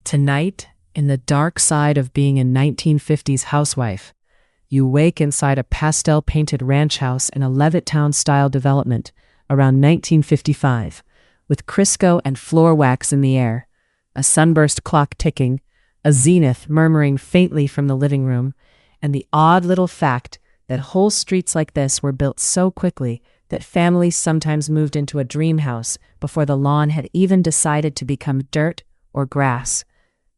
Tonight, in the dark side of being a 1950s housewife, you wake inside a pastel-painted ranch house in a Levittown-style development around 1955, with Crisco and floor wax in the air, a sunburst clock ticking, a zenith murmuring faintly from the living room, and the odd little fact that whole streets like this were built so quickly that families sometimes moved into a dream house before the lawn had even decided to become dirt or grass.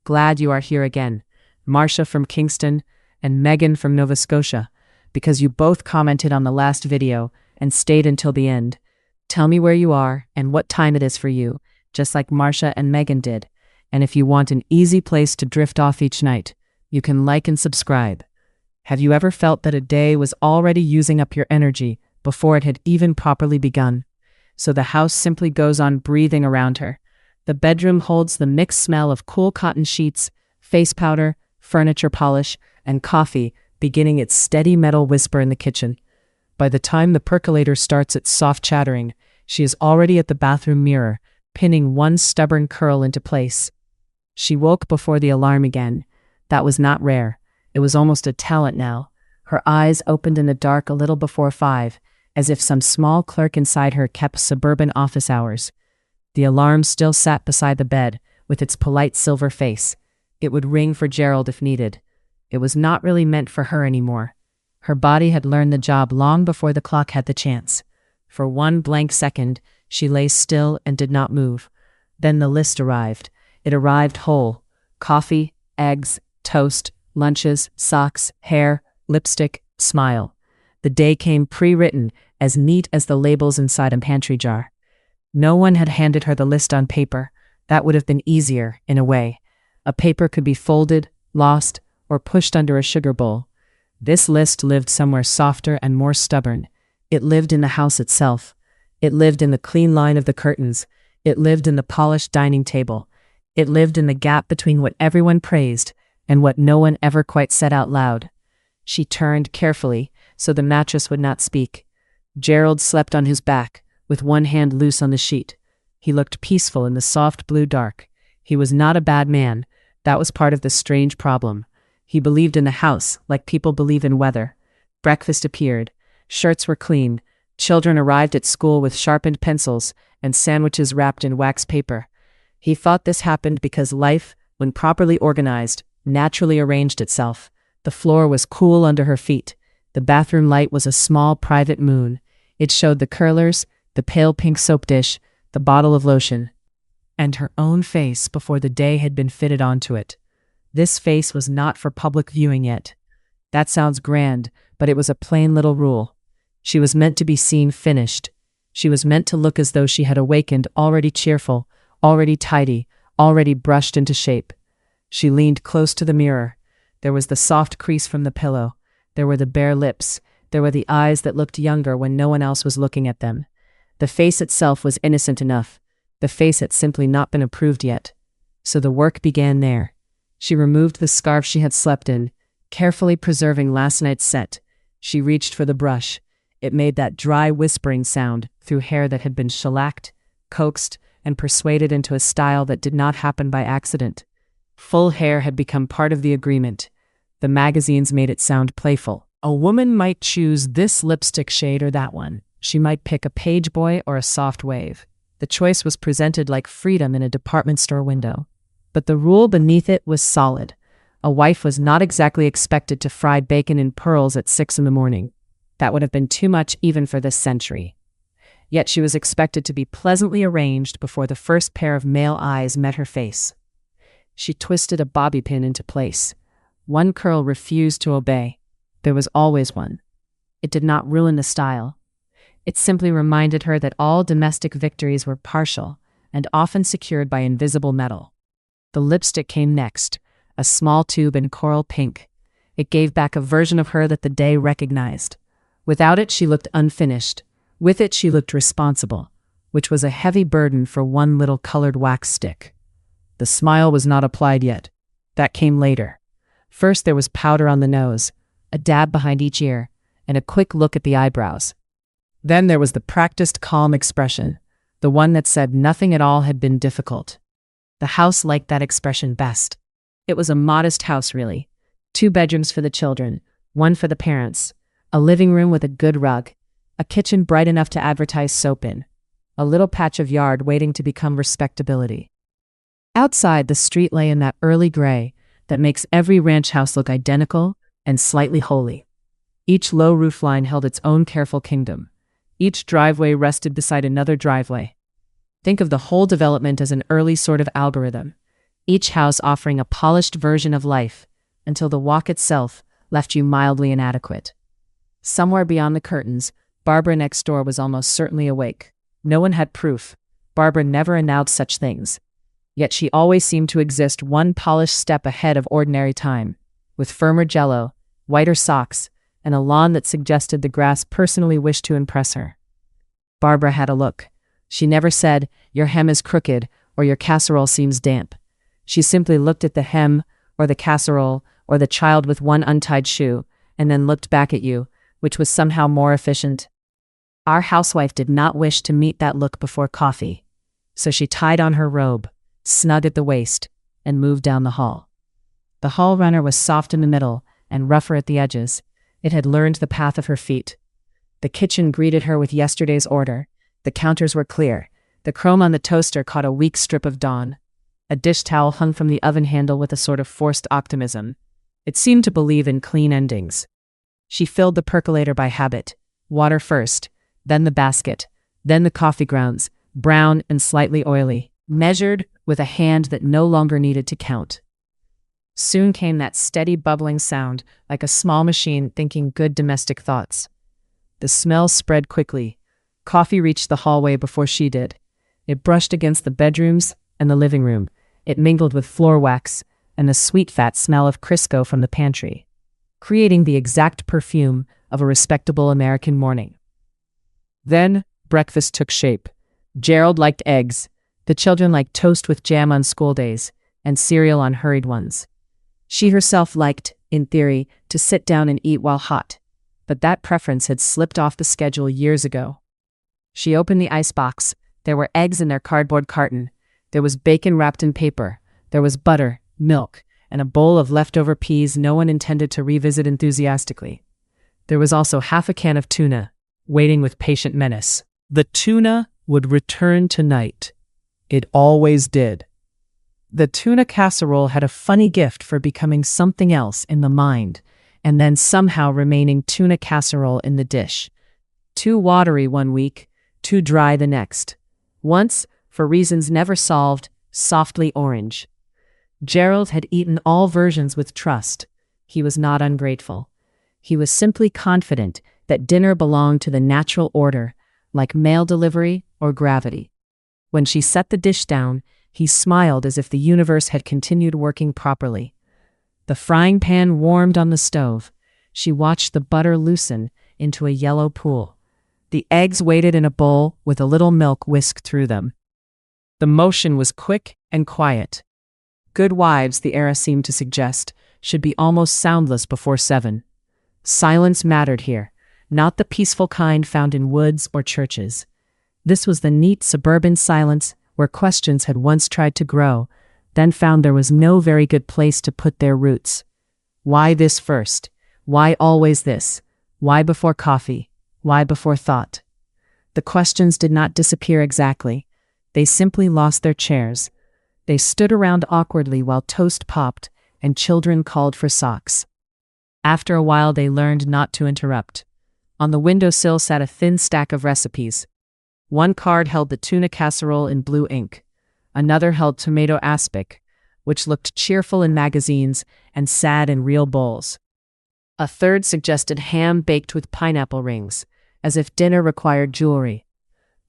Glad you are here again, Marcia from Kingston and Megan from Nova Scotia, because you both commented on the last video and stayed until the end. Tell me where you are and what time it is for you, just like Marcia and Megan did. And if you want an easy place to drift off each night, you can like and subscribe. Have you ever felt that a day was already using up your energy before it had even properly begun? So the house simply goes on breathing around her. The bedroom holds the mixed smell of cool cotton sheets, face powder, furniture polish, and coffee, beginning its steady metal whisper in the kitchen. By the time the percolator starts its soft chattering, she is already at the bathroom mirror, pinning one stubborn curl into place. She woke before the alarm again. That was not rare. It was almost a talent now. Her eyes opened in the dark a little before 5, as if some small clerk inside her kept suburban office hours. The alarm still sat beside the bed, with its polite silver face. It would ring for Gerald if needed. It was not really meant for her anymore. Her body had learned the job long before the clock had the chance. For one blank second, she lay still and did not move. Then the list arrived. It arrived whole. Coffee, eggs, toast, lunches, socks, hair, lipstick, smile. The day came pre-written, as neat as the labels inside a pantry jar. No one had handed her the list on paper. That would have been easier, in a way. A paper could be folded, lost, or pushed under a sugar bowl. This list lived somewhere softer and more stubborn. It lived in the house itself. It lived in the clean line of the curtains. It lived in the polished dining table. It lived in the gap between what everyone praised and what no one ever quite said out loud. She turned carefully so the mattress would not speak. Gerald slept on his back, with one hand loose on the sheet. He looked peaceful in the soft blue dark. He was not a bad man. That was part of the strange problem. He believed in the house, like people believe in weather. Breakfast appeared. Shirts were clean. Children arrived at school with sharpened pencils and sandwiches wrapped in wax paper. He thought this happened because life, when properly organized, naturally arranged itself. The floor was cool under her feet. The bathroom light was a small private moon. It showed the curlers, the pale pink soap dish, the bottle of lotion, and her own face before the day had been fitted onto it. This face was not for public viewing yet. That sounds grand, but it was a plain little rule. She was meant to be seen finished. She was meant to look as though she had awakened already cheerful, already tidy, already brushed into shape. She leaned close to the mirror. There was the soft crease from the pillow. There were the bare lips. There were the eyes that looked younger when no one else was looking at them. The face itself was innocent enough. The face had simply not been approved yet. So the work began there. She removed the scarf she had slept in, carefully preserving last night's set. She reached for the brush. It made that dry whispering sound through hair that had been shellacked, coaxed, and persuaded into a style that did not happen by accident. Full hair had become part of the agreement. The magazines made it sound playful. A woman might choose this lipstick shade or that one. She might pick a page boy or a soft wave. The choice was presented like freedom in a department store window. But the rule beneath it was solid. A wife was not exactly expected to fry bacon in pearls at 6 in the morning. That would have been too much even for this century. Yet she was expected to be pleasantly arranged before the first pair of male eyes met her face. She twisted a bobby pin into place. One curl refused to obey. There was always one. It did not ruin the style. It simply reminded her that all domestic victories were partial and often secured by invisible metal. The lipstick came next, a small tube in coral pink. It gave back a version of her that the day recognized. Without it, she looked unfinished. With it, she looked responsible, which was a heavy burden for one little colored wax stick. The smile was not applied yet. That came later. First, there was powder on the nose, a dab behind each ear, and a quick look at the eyebrows. Then there was the practiced calm expression, the one that said nothing at all had been difficult. The house liked that expression best. It was a modest house, really. 2 bedrooms for the children, 1 for the parents, a living room with a good rug, a kitchen bright enough to advertise soap in, a little patch of yard waiting to become respectability. Outside, the street lay in that early gray that makes every ranch house look identical and slightly holy. Each low roofline held its own careful kingdom. Each driveway rested beside another driveway. Think of the whole development as an early sort of algorithm, each house offering a polished version of life, until the walk itself left you mildly inadequate. Somewhere beyond the curtains, Barbara next door was almost certainly awake. No one had proof. Barbara never announced such things. Yet she always seemed to exist one polished step ahead of ordinary time, with firmer jello, whiter socks, and a lawn that suggested the grass personally wished to impress her. Barbara had a look. She never said, "Your hem is crooked," or "Your casserole seems damp." She simply looked at the hem, or the casserole, or the child with one untied shoe, and then looked back at you, which was somehow more efficient. Our housewife did not wish to meet that look before coffee, so she tied on her robe, snug at the waist, and moved down the hall. The hall runner was soft in the middle and rougher at the edges. It had learned the path of her feet. The kitchen greeted her with yesterday's order. The counters were clear. The chrome on the toaster caught a weak strip of dawn. A dish towel hung from the oven handle with a sort of forced optimism. It seemed to believe in clean endings. She filled the percolator by habit. Water first, then the basket, then the coffee grounds, brown and slightly oily, measured with a hand that no longer needed to count. Soon came that steady bubbling sound, like a small machine thinking good domestic thoughts. The smell spread quickly. Coffee reached the hallway before she did. It brushed against the bedrooms and the living room. It mingled with floor wax and the sweet fat smell of Crisco from the pantry, creating the exact perfume of a respectable American morning. Then breakfast took shape. Gerald liked eggs. The children liked toast with jam on school days and cereal on hurried ones. She herself liked, in theory, to sit down and eat while hot, but that preference had slipped off the schedule years ago. She opened the icebox. There were eggs in their cardboard carton. There was bacon wrapped in paper. There was butter, milk, and a bowl of leftover peas no one intended to revisit enthusiastically. There was also half a can of tuna, waiting with patient menace. The tuna would return tonight. It always did. The tuna casserole had a funny gift for becoming something else in the mind, and then somehow remaining tuna casserole in the dish. Too watery one week, too dry the next. Once, for reasons never solved, softly orange. Gerald had eaten all versions with trust. He was not ungrateful. He was simply confident that dinner belonged to the natural order, like mail delivery or gravity. When she set the dish down, he smiled as if the universe had continued working properly. The frying pan warmed on the stove. She watched the butter loosen into a yellow pool. The eggs waited in a bowl with a little milk whisked through them. The motion was quick and quiet. Good wives, the era seemed to suggest, should be almost soundless before 7. Silence mattered here, not the peaceful kind found in woods or churches. This was the neat suburban silence where questions had once tried to grow, then found there was no very good place to put their roots. Why this first? Why always this? Why before coffee? Why before thought? The questions did not disappear exactly. They simply lost their chairs. They stood around awkwardly while toast popped and children called for socks. After a while they learned not to interrupt. On the windowsill sat a thin stack of recipes. One card held the tuna casserole in blue ink. Another held tomato aspic, which looked cheerful in magazines and sad in real bowls. A third suggested ham baked with pineapple rings, as if dinner required jewelry.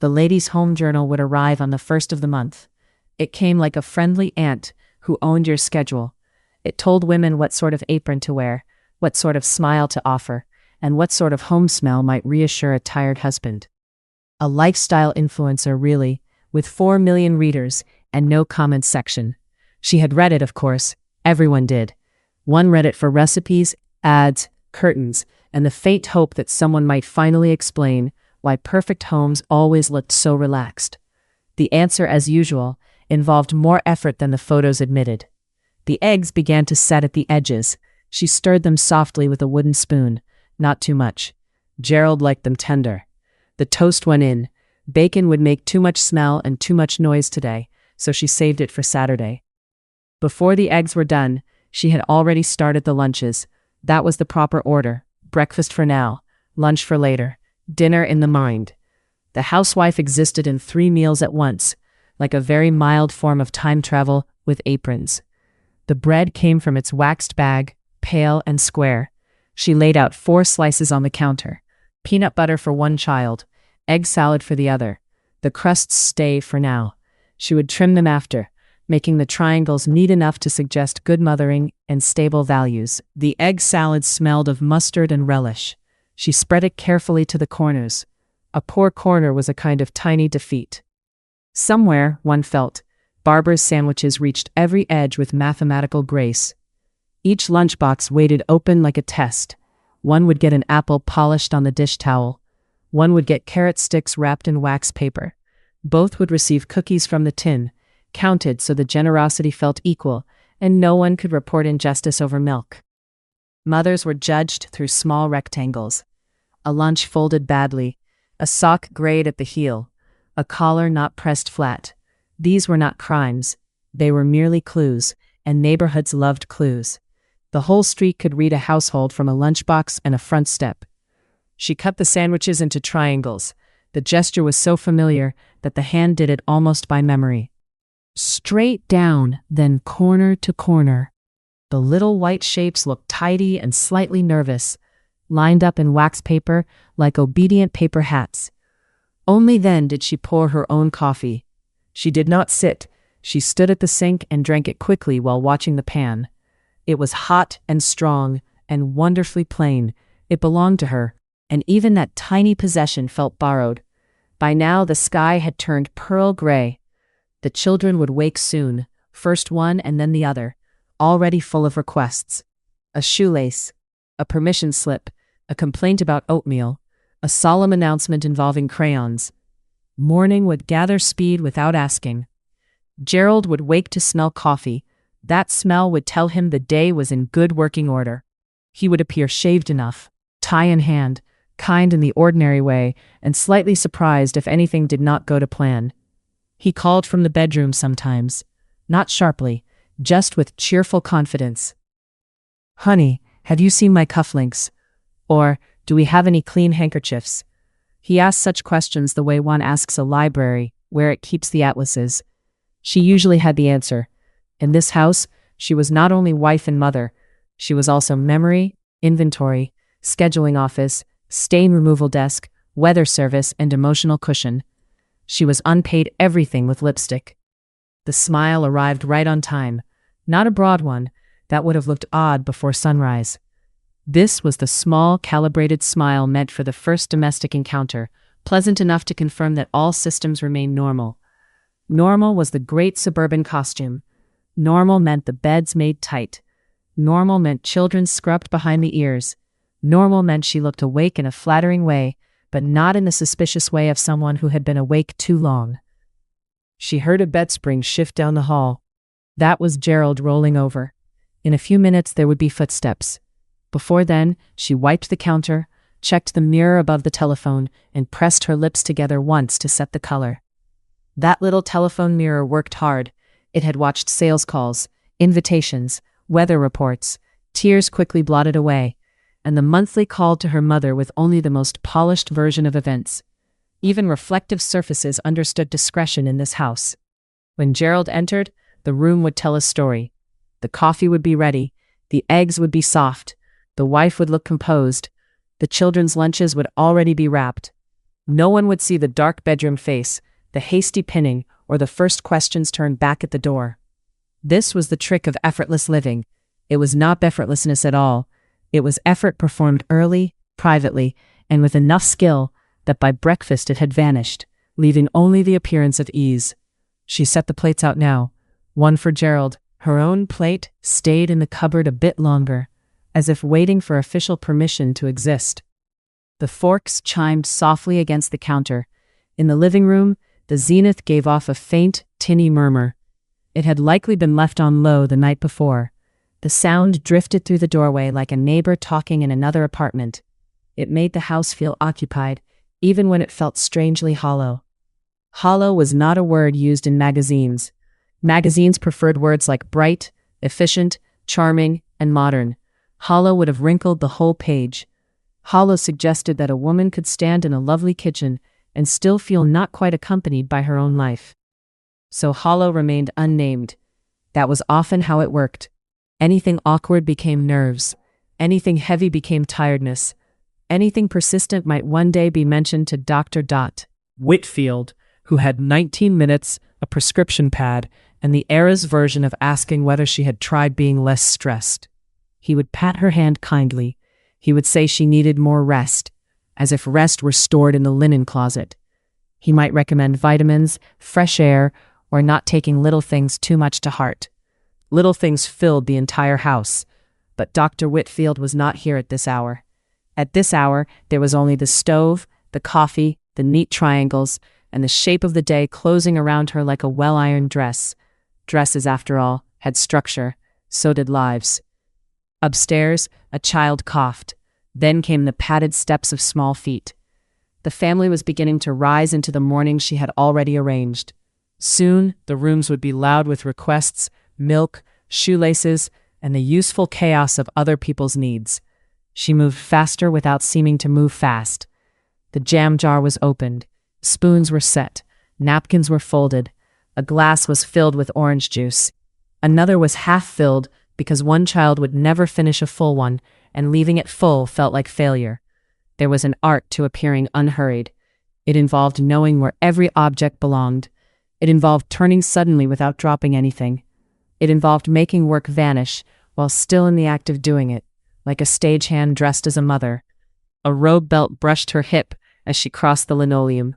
The ladies' home journal would arrive on the 1st of the month. It came like a friendly aunt who owned your schedule. It told women what sort of apron to wear, what sort of smile to offer, and what sort of home smell might reassure a tired husband. A lifestyle influencer, really, with 4 million readers and no comment section. She had read it, of course. Everyone did. One read it for recipes, ads, curtains, and the faint hope that someone might finally explain why perfect homes always looked so relaxed. The answer, as usual, involved more effort than the photos admitted. The eggs began to set at the edges. She stirred them softly with a wooden spoon, not too much. Gerald liked them tender. The toast went in. Bacon would make too much smell and too much noise today, so she saved it for Saturday. Before the eggs were done, she had already started the lunches. That was the proper order. Breakfast for now, lunch for later, dinner in the mind. The housewife existed in 3 meals at once, like a very mild form of time travel with aprons. The bread came from its waxed bag, pale and square. She laid out 4 slices on the counter. Peanut butter for one child, egg salad for the other. The crusts stay for now. She would trim them after, making the triangles neat enough to suggest good mothering and stable values. The egg salad smelled of mustard and relish. She spread it carefully to the corners. A poor corner was a kind of tiny defeat. Somewhere, one felt, Barbara's sandwiches reached every edge with mathematical grace. Each lunchbox waited open like a test. One would get an apple polished on the dish towel. One would get carrot sticks wrapped in wax paper. Both would receive cookies from the tin, counted so the generosity felt equal, and no one could report injustice over milk. Mothers were judged through small rectangles. A lunch folded badly, a sock grayed at the heel, a collar not pressed flat. These were not crimes. They were merely clues, and neighborhoods loved clues. The whole street could read a household from a lunchbox and a front step. She cut the sandwiches into triangles. The gesture was so familiar that the hand did it almost by memory. Straight down, then corner to corner. The little white shapes looked tidy and slightly nervous, lined up in wax paper like obedient paper hats. Only then did she pour her own coffee. She did not sit. She stood at the sink and drank it quickly while watching the pan. It was hot and strong and wonderfully plain. It belonged to her, and even that tiny possession felt borrowed. By now the sky had turned pearl gray. The children would wake soon, first one and then the other, already full of requests. A shoelace, a permission slip, a complaint about oatmeal, a solemn announcement involving crayons. Morning would gather speed without asking. Gerald would wake to smell coffee. That smell would tell him the day was in good working order. He would appear shaved enough, tie in hand, kind in the ordinary way, and slightly surprised if anything did not go to plan. He called from the bedroom sometimes, not sharply, just with cheerful confidence. "Honey, have you seen my cufflinks?" Or, "Do we have any clean handkerchiefs?" He asked such questions the way one asks a library, where it keeps the atlases. She usually had the answer. In this house, she was not only wife and mother, she was also memory, inventory, scheduling office, stain removal desk, weather service, and emotional cushion. She was unpaid everything with lipstick. The smile arrived right on time, not a broad one, that would have looked odd before sunrise. This was the small, calibrated smile meant for the first domestic encounter, pleasant enough to confirm that all systems remained normal. Normal was the great suburban costume. Normal meant the beds made tight. Normal meant children scrubbed behind the ears. Normal meant she looked awake in a flattering way, but not in the suspicious way of someone who had been awake too long. She heard a bed spring shift down the hall. That was Gerald rolling over. In a few minutes there would be footsteps. Before then, she wiped the counter, checked the mirror above the telephone, and pressed her lips together once to set the color. That little telephone mirror worked hard. It had watched sales calls, invitations, weather reports. Tears quickly blotted away, and the monthly call to her mother with only the most polished version of events. Even reflective surfaces understood discretion in this house. When Gerald entered, the room would tell a story. The coffee would be ready, the eggs would be soft, the wife would look composed, the children's lunches would already be wrapped. No one would see the dark bedroom face, the hasty pinning, or the first questions turned back at the door. This was the trick of effortless living. It was not effortlessness at all. It was effort performed early, privately, and with enough skill that by breakfast it had vanished, leaving only the appearance of ease. She set the plates out now, one for Gerald. Her own plate stayed in the cupboard a bit longer, as if waiting for official permission to exist. The forks chimed softly against the counter. In the living room, the zenith gave off a faint, tinny murmur. It had likely been left on low the night before. The sound drifted through the doorway like a neighbor talking in another apartment. It made the house feel occupied, even when it felt strangely hollow. Hollow was not a word used in magazines. Magazines preferred words like bright, efficient, charming, and modern. Hollow would have wrinkled the whole page. Hollow suggested that a woman could stand in a lovely kitchen and still feel not quite accompanied by her own life. So hollow remained unnamed. That was often how it worked. Anything awkward became nerves. Anything heavy became tiredness. Anything persistent might one day be mentioned to Dr. Whitfield, who had 19 minutes, a prescription pad, and the era's version of asking whether she had tried being less stressed. He would pat her hand kindly. He would say she needed more rest, as if rest were stored in the linen closet. He might recommend vitamins, fresh air, or not taking little things too much to heart. Little things filled the entire house, but Dr. Whitfield was not here at this hour. At this hour, there was only the stove, the coffee, the neat triangles, and the shape of the day closing around her like a well-ironed dress. Dresses, after all, had structure. So did lives. Upstairs, a child coughed. Then came the padded steps of small feet. The family was beginning to rise into the morning she had already arranged. Soon, the rooms would be loud with requests, milk, shoelaces, and the useful chaos of other people's needs. She moved faster without seeming to move fast. The jam jar was opened. Spoons were set. Napkins were folded. A glass was filled with orange juice. Another was half filled because one child would never finish a full one, and leaving it full felt like failure. There was an art to appearing unhurried. It involved knowing where every object belonged. It involved turning suddenly without dropping anything. It involved making work vanish while still in the act of doing it, like a stagehand dressed as a mother. A robe belt brushed her hip as she crossed the linoleum.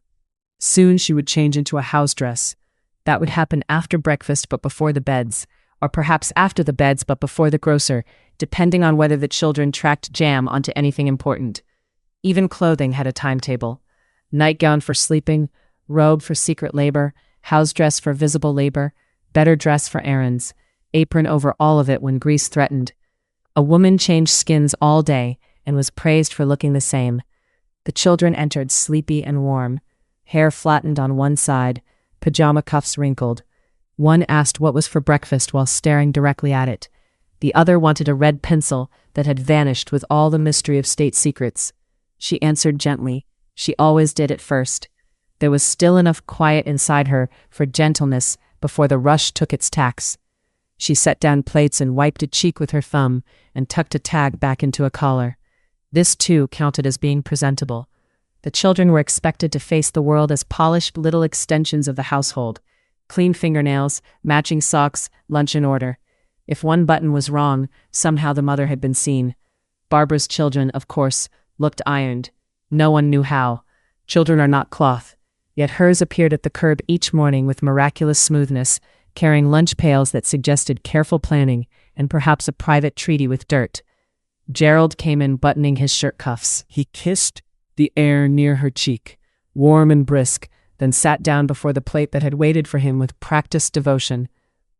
Soon she would change into a house dress. That would happen after breakfast but before the beds, or perhaps after the beds but before the grocer, depending on whether the children tracked jam onto anything important. Even clothing had a timetable. Nightgown for sleeping, robe for secret labor, house dress for visible labor, better dress for errands, apron over all of it when grease threatened. A woman changed skins all day and was praised for looking the same. The children entered sleepy and warm, hair flattened on one side, pajama cuffs wrinkled. One asked what was for breakfast while staring directly at it. The other wanted a red pencil that had vanished with all the mystery of state secrets. She answered gently. She always did at first. There was still enough quiet inside her for gentleness before the rush took its tax. She set down plates and wiped a cheek with her thumb and tucked a tag back into a collar. This, too, counted as being presentable. The children were expected to face the world as polished little extensions of the household. Clean fingernails, matching socks, lunch in order. If one button was wrong, somehow the mother had been seen. Barbara's children, of course, looked ironed. No one knew how. Children are not cloth. Yet hers appeared at the curb each morning with miraculous smoothness, carrying lunch pails that suggested careful planning and perhaps a private treaty with dirt. Gerald came in buttoning his shirt cuffs. He kissed the air near her cheek, warm and brisk, then sat down before the plate that had waited for him with practiced devotion.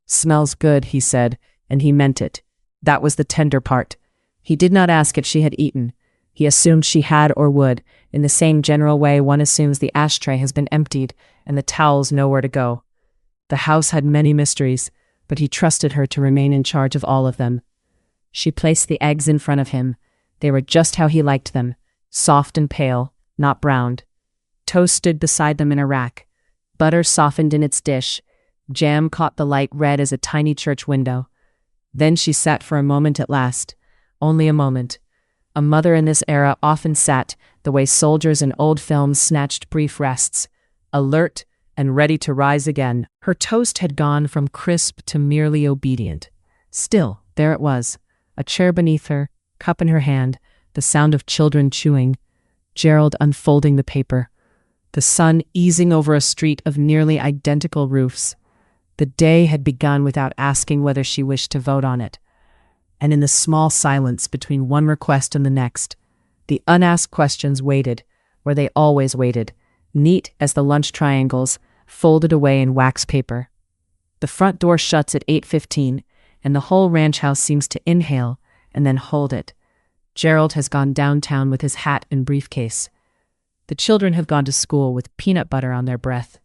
"Smells good," he said, and he meant it. That was the tender part. He did not ask if she had eaten. He assumed she had or would, in the same general way one assumes the ashtray has been emptied and the towels know where to go. The house had many mysteries, but he trusted her to remain in charge of all of them. She placed the eggs in front of him. They were just how he liked them, soft and pale, not browned. Toast stood beside them in a rack. Butter softened in its dish. Jam caught the light red as a tiny church window. Then she sat for a moment at last. Only a moment. A mother in this era often sat, the way soldiers in old films snatched brief rests, alert and ready to rise again. Her toast had gone from crisp to merely obedient. Still, there it was, a chair beneath her, cup in her hand, the sound of children chewing, Gerald unfolding the paper, the sun easing over a street of nearly identical roofs. The day had begun without asking whether she wished to vote on it. And in the small silence between one request and the next, the unasked questions waited, where they always waited, neat as the lunch triangles, folded away in wax paper. The front door shuts at 8:15, and the whole ranch house seems to inhale and then hold it. Gerald has gone downtown with his hat and briefcase. The children have gone to school with peanut butter on their breath.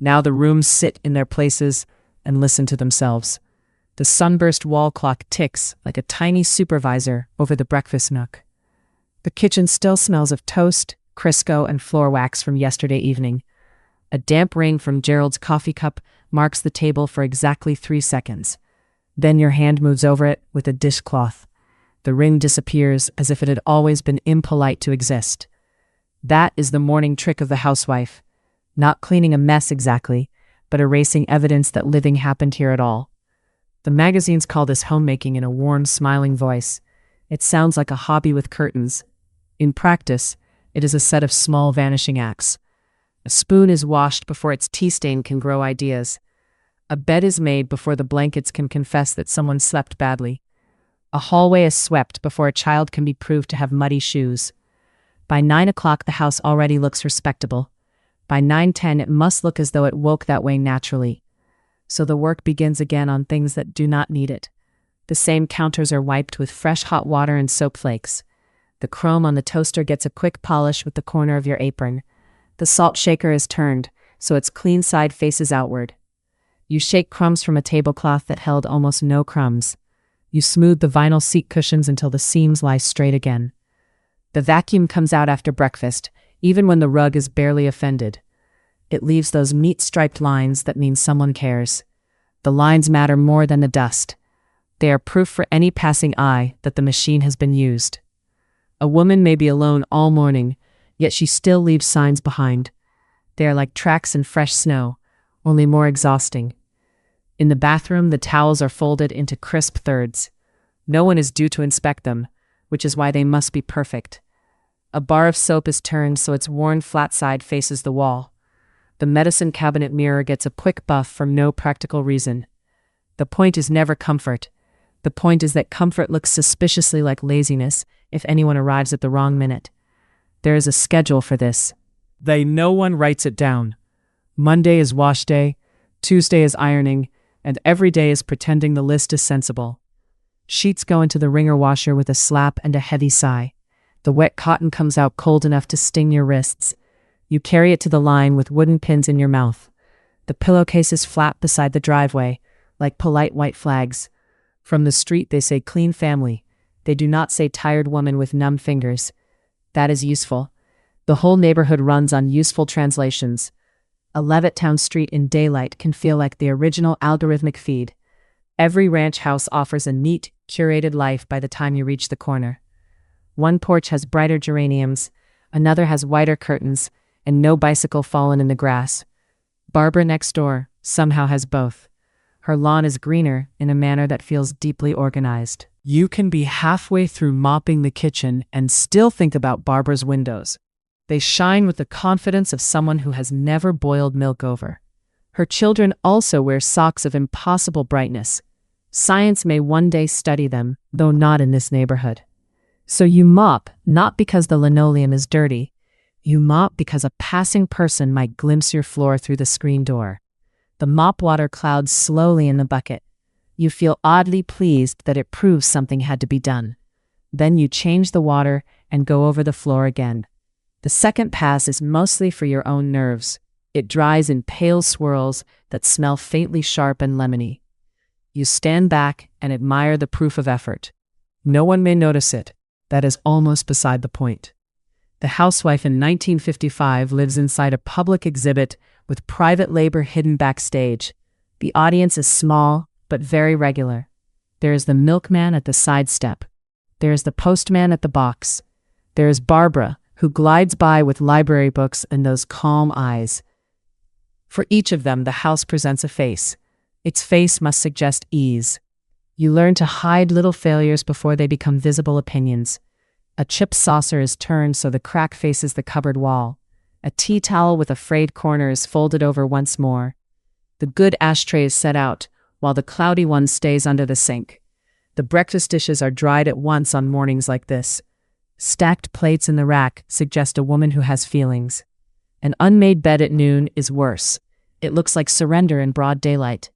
Now the rooms sit in their places and listen to themselves. The sunburst wall clock ticks like a tiny supervisor over the breakfast nook. The kitchen still smells of toast, Crisco, and floor wax from yesterday evening. A damp ring from Gerald's coffee cup marks the table for exactly 3 seconds. Then your hand moves over it with a dishcloth. The ring disappears as if it had always been impolite to exist. That is the morning trick of the housewife. Not cleaning a mess exactly, but erasing evidence that living happened here at all. The magazines call this homemaking in a warm, smiling voice. It sounds like a hobby with curtains. In practice, it is a set of small vanishing acts. A spoon is washed before its tea stain can grow ideas. A bed is made before the blankets can confess that someone slept badly. A hallway is swept before a child can be proved to have muddy shoes. By 9 o'clock, the house already looks respectable. By 9:10, it must look as though it woke that way naturally. So the work begins again on things that do not need it. The same counters are wiped with fresh hot water and soap flakes. The chrome on the toaster gets a quick polish with the corner of your apron. The salt shaker is turned, so its clean side faces outward. You shake crumbs from a tablecloth that held almost no crumbs. You smooth the vinyl seat cushions until the seams lie straight again. The vacuum comes out after breakfast, even when the rug is barely offended. It leaves those meat-striped lines that mean someone cares. The lines matter more than the dust. They are proof for any passing eye that the machine has been used. A woman may be alone all morning, yet she still leaves signs behind. They are like tracks in fresh snow, only more exhausting. In the bathroom, the towels are folded into crisp thirds. No one is due to inspect them, which is why they must be perfect. A bar of soap is turned so its worn flat side faces the wall. The medicine cabinet mirror gets a quick buff for no practical reason. The point is never comfort. The point is that comfort looks suspiciously like laziness if anyone arrives at the wrong minute. There is a schedule for this. No one writes it down. Monday is wash day, Tuesday is ironing, and every day is pretending the list is sensible. Sheets go into the wringer washer with a slap and a heavy sigh. The wet cotton comes out cold enough to sting your wrists. You carry it to the line with wooden pins in your mouth. The pillowcase is flat beside the driveway, like polite white flags. From the street they say clean family. They do not say tired woman with numb fingers. That is useful. The whole neighborhood runs on useful translations. A Levittown street in daylight can feel like the original algorithmic feed. Every ranch house offers a neat, curated life by the time you reach the corner. One porch has brighter geraniums, another has whiter curtains, and no bicycle fallen in the grass. Barbara next door somehow has both. Her lawn is greener in a manner that feels deeply organized. You can be halfway through mopping the kitchen and still think about Barbara's windows. They shine with the confidence of someone who has never boiled milk over. Her children also wear socks of impossible brightness. Science may one day study them, though not in this neighborhood. So you mop, not because the linoleum is dirty. You mop because a passing person might glimpse your floor through the screen door. The mop water clouds slowly in the bucket. You feel oddly pleased that it proves something had to be done. Then you change the water and go over the floor again. The second pass is mostly for your own nerves. It dries in pale swirls that smell faintly sharp and lemony. You stand back and admire the proof of effort. No one may notice it. That is almost beside the point. The housewife in 1955 lives inside a public exhibit with private labor hidden backstage. The audience is small, but very regular. There is the milkman at the side step. There is the postman at the box. There is Barbara, who glides by with library books and those calm eyes. For each of them, the house presents a face. Its face must suggest ease. You learn to hide little failures before they become visible opinions. A chip saucer is turned so the crack faces the cupboard wall. A tea towel with a frayed corner is folded over once more. The good ashtray is set out, while the cloudy one stays under the sink. The breakfast dishes are dried at once on mornings like this. Stacked plates in the rack suggest a woman who has feelings. An unmade bed at noon is worse. It looks like surrender in broad daylight.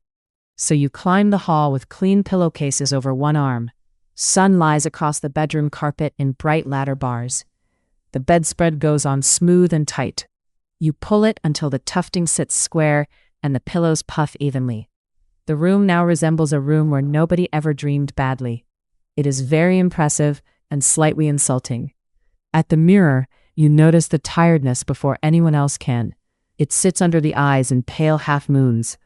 So you climb the hall with clean pillowcases over one arm. Sun lies across the bedroom carpet in bright ladder bars. The bedspread goes on smooth and tight. You pull it until the tufting sits square and the pillows puff evenly. The room now resembles a room where nobody ever dreamed badly. It is very impressive and slightly insulting. At the mirror, you notice the tiredness before anyone else can. It sits under the eyes in pale half-moons.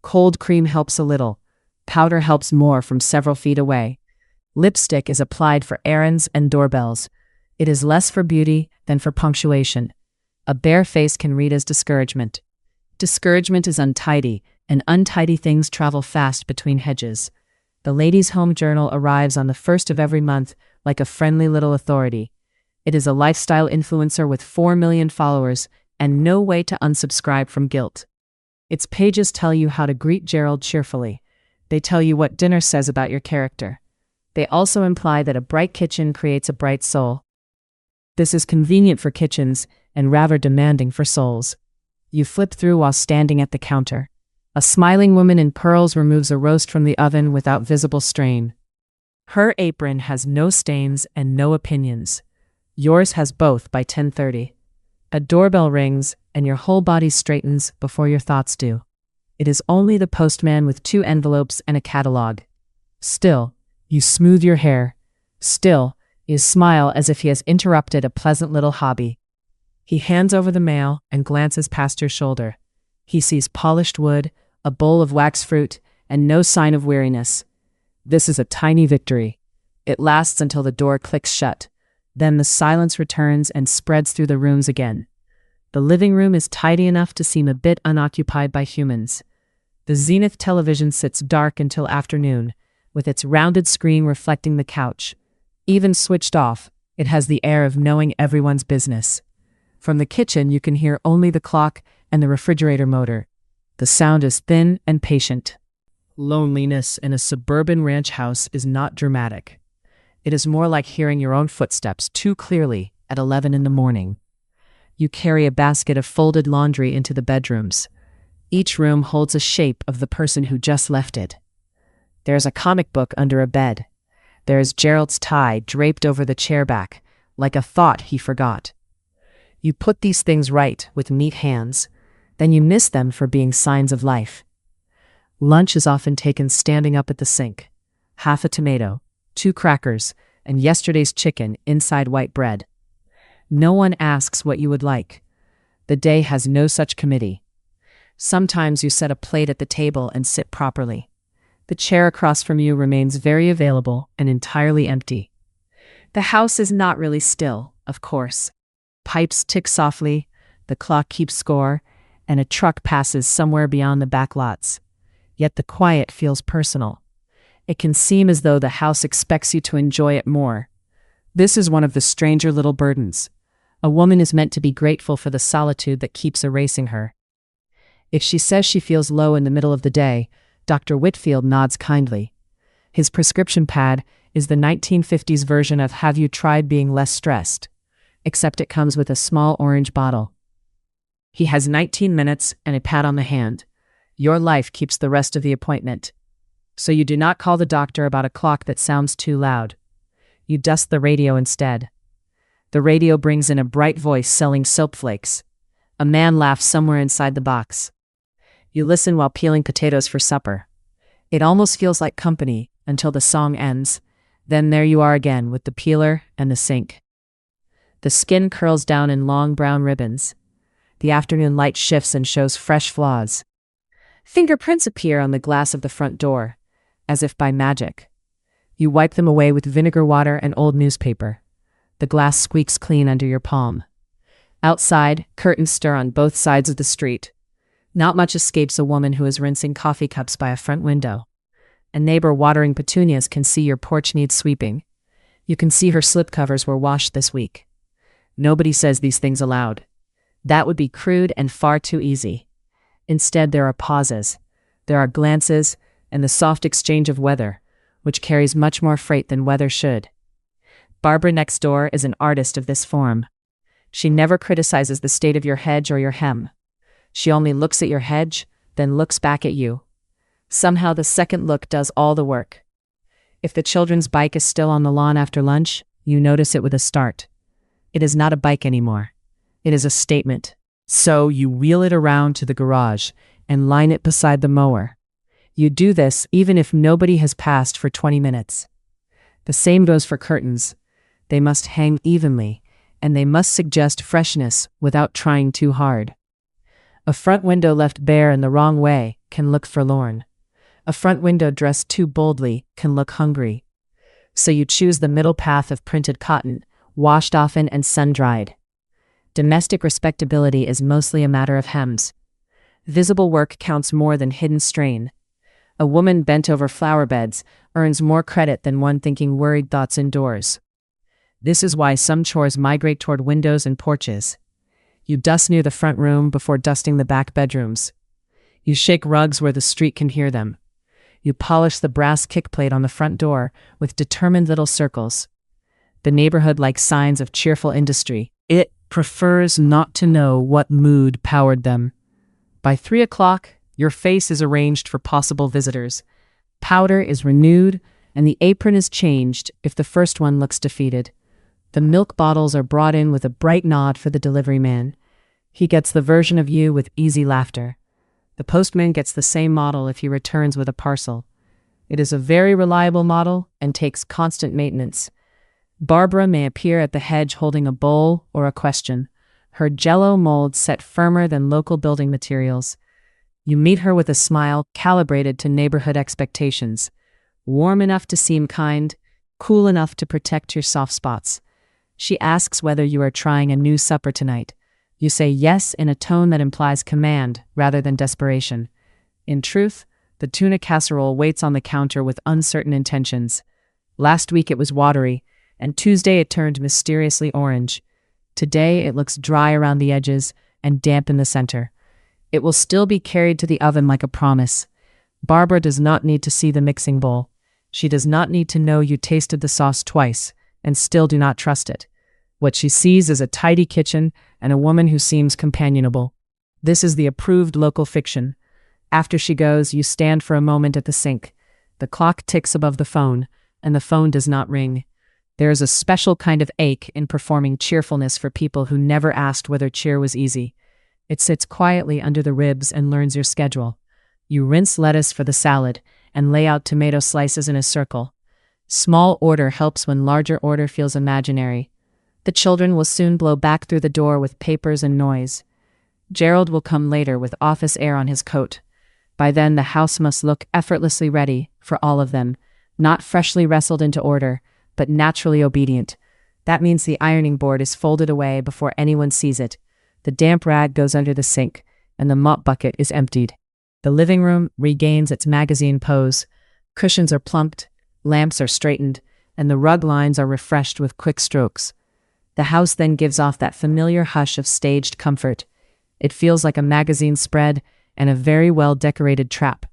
Cold cream helps a little. Powder helps more from several feet away. Lipstick is applied for errands and doorbells. It is less for beauty than for punctuation. A bare face can read as discouragement. Discouragement is untidy, and untidy things travel fast between hedges. The Ladies' Home Journal arrives on the first of every month like a friendly little authority. It is a lifestyle influencer with 4 million followers and no way to unsubscribe from guilt. Its pages tell you how to greet Gerald cheerfully. They tell you what dinner says about your character. They also imply that a bright kitchen creates a bright soul. This is convenient for kitchens and rather demanding for souls. You flip through while standing at the counter. A smiling woman in pearls removes a roast from the oven without visible strain. Her apron has no stains and no opinions. Yours has both by 10:30. A doorbell rings and your whole body straightens before your thoughts do. It is only the postman with 2 envelopes and a catalog. Still, you smooth your hair. Still, you smile as if he has interrupted a pleasant little hobby. He hands over the mail and glances past your shoulder. He sees polished wood, a bowl of wax fruit, and no sign of weariness. This is a tiny victory. It lasts until the door clicks shut. Then the silence returns and spreads through the rooms again. The living room is tidy enough to seem a bit unoccupied by humans. The Zenith television sits dark until afternoon, with its rounded screen reflecting the couch. Even switched off, it has the air of knowing everyone's business. From the kitchen, you can hear only the clock and the refrigerator motor. The sound is thin and patient. Loneliness in a suburban ranch house is not dramatic. It is more like hearing your own footsteps too clearly at 11 in the morning. You carry a basket of folded laundry into the bedrooms. Each room holds a shape of the person who just left it. There's a comic book under a bed. There is Gerald's tie draped over the chair back, like a thought he forgot. You put these things right with neat hands, then you miss them for being signs of life. Lunch is often taken standing up at the sink. Half a tomato, 2 crackers, and yesterday's chicken inside white bread. No one asks what you would like. The day has no such committee. Sometimes you set a plate at the table and sit properly. The chair across from you remains very available and entirely empty. The house is not really still, of course. Pipes tick softly, the clock keeps score, and a truck passes somewhere beyond the back lots. Yet the quiet feels personal. It can seem as though the house expects you to enjoy it more. This is one of the stranger little burdens. A woman is meant to be grateful for the solitude that keeps erasing her. If she says she feels low in the middle of the day, Dr. Whitfield nods kindly. His prescription pad is the 1950s version of Have You Tried Being Less Stressed? Except it comes with a small orange bottle. He has 19 minutes and a pat on the hand. Your life keeps the rest of the appointment. So you do not call the doctor about a clock that sounds too loud. You dust the radio instead. The radio brings in a bright voice selling soap flakes. A man laughs somewhere inside the box. You listen while peeling potatoes for supper. It almost feels like company until the song ends. Then there you are again with the peeler and the sink. The skin curls down in long brown ribbons. The afternoon light shifts and shows fresh flaws. Fingerprints appear on the glass of the front door, as if by magic. You wipe them away with vinegar water and old newspaper. The glass squeaks clean under your palm. Outside, curtains stir on both sides of the street. Not much escapes a woman who is rinsing coffee cups by a front window. A neighbor watering petunias can see your porch needs sweeping. You can see her slipcovers were washed this week. Nobody says these things aloud. That would be crude and far too easy. Instead, there are pauses. There are glances and the soft exchange of weather, which carries much more freight than weather should. Barbara next door is an artist of this form. She never criticizes the state of your hedge or your hem. She only looks at your hedge, then looks back at you. Somehow the second look does all the work. If the children's bike is still on the lawn after lunch, you notice it with a start. It is not a bike anymore. It is a statement. So you wheel it around to the garage and line it beside the mower. You do this even if nobody has passed for 20 minutes. The same goes for curtains. They must hang evenly, and they must suggest freshness without trying too hard. A front window left bare in the wrong way can look forlorn. A front window dressed too boldly can look hungry. So you choose the middle path of printed cotton, washed often and sun-dried. Domestic respectability is mostly a matter of hems. Visible work counts more than hidden strain. A woman bent over flower beds earns more credit than one thinking worried thoughts indoors. This is why some chores migrate toward windows and porches. You dust near the front room before dusting the back bedrooms. You shake rugs where the street can hear them. You polish the brass kickplate on the front door with determined little circles. The neighborhood likes signs of cheerful industry. It prefers not to know what mood powered them. By 3 o'clock, your face is arranged for possible visitors. Powder is renewed, and the apron is changed if the first one looks defeated. The milk bottles are brought in with a bright nod for the delivery man. He gets the version of you with easy laughter. The postman gets the same model if he returns with a parcel. It is a very reliable model and takes constant maintenance. Barbara may appear at the hedge holding a bowl or a question, her jello mold set firmer than local building materials. You meet her with a smile calibrated to neighborhood expectations, warm enough to seem kind, cool enough to protect your soft spots. She asks whether you are trying a new supper tonight. You say yes in a tone that implies command rather than desperation. In truth, the tuna casserole waits on the counter with uncertain intentions. Last week it was watery, and Tuesday it turned mysteriously orange. Today it looks dry around the edges and damp in the center. It will still be carried to the oven like a promise. Barbara does not need to see the mixing bowl. She does not need to know you tasted the sauce twice and still do not trust it. What she sees is a tidy kitchen and a woman who seems companionable. This is the approved local fiction. After she goes, you stand for a moment at the sink. The clock ticks above the phone, and the phone does not ring. There is a special kind of ache in performing cheerfulness for people who never asked whether cheer was easy. It sits quietly under the ribs and learns your schedule. You rinse lettuce for the salad and lay out tomato slices in a circle. Small order helps when larger order feels imaginary. The children will soon blow back through the door with papers and noise. Gerald will come later with office air on his coat. By then, the house must look effortlessly ready for all of them, not freshly wrestled into order, but naturally obedient. That means the ironing board is folded away before anyone sees it. The damp rag goes under the sink, and the mop bucket is emptied. The living room regains its magazine pose. Cushions are plumped, lamps are straightened, and the rug lines are refreshed with quick strokes. The house then gives off that familiar hush of staged comfort. It feels like a magazine spread and a very well-decorated trap.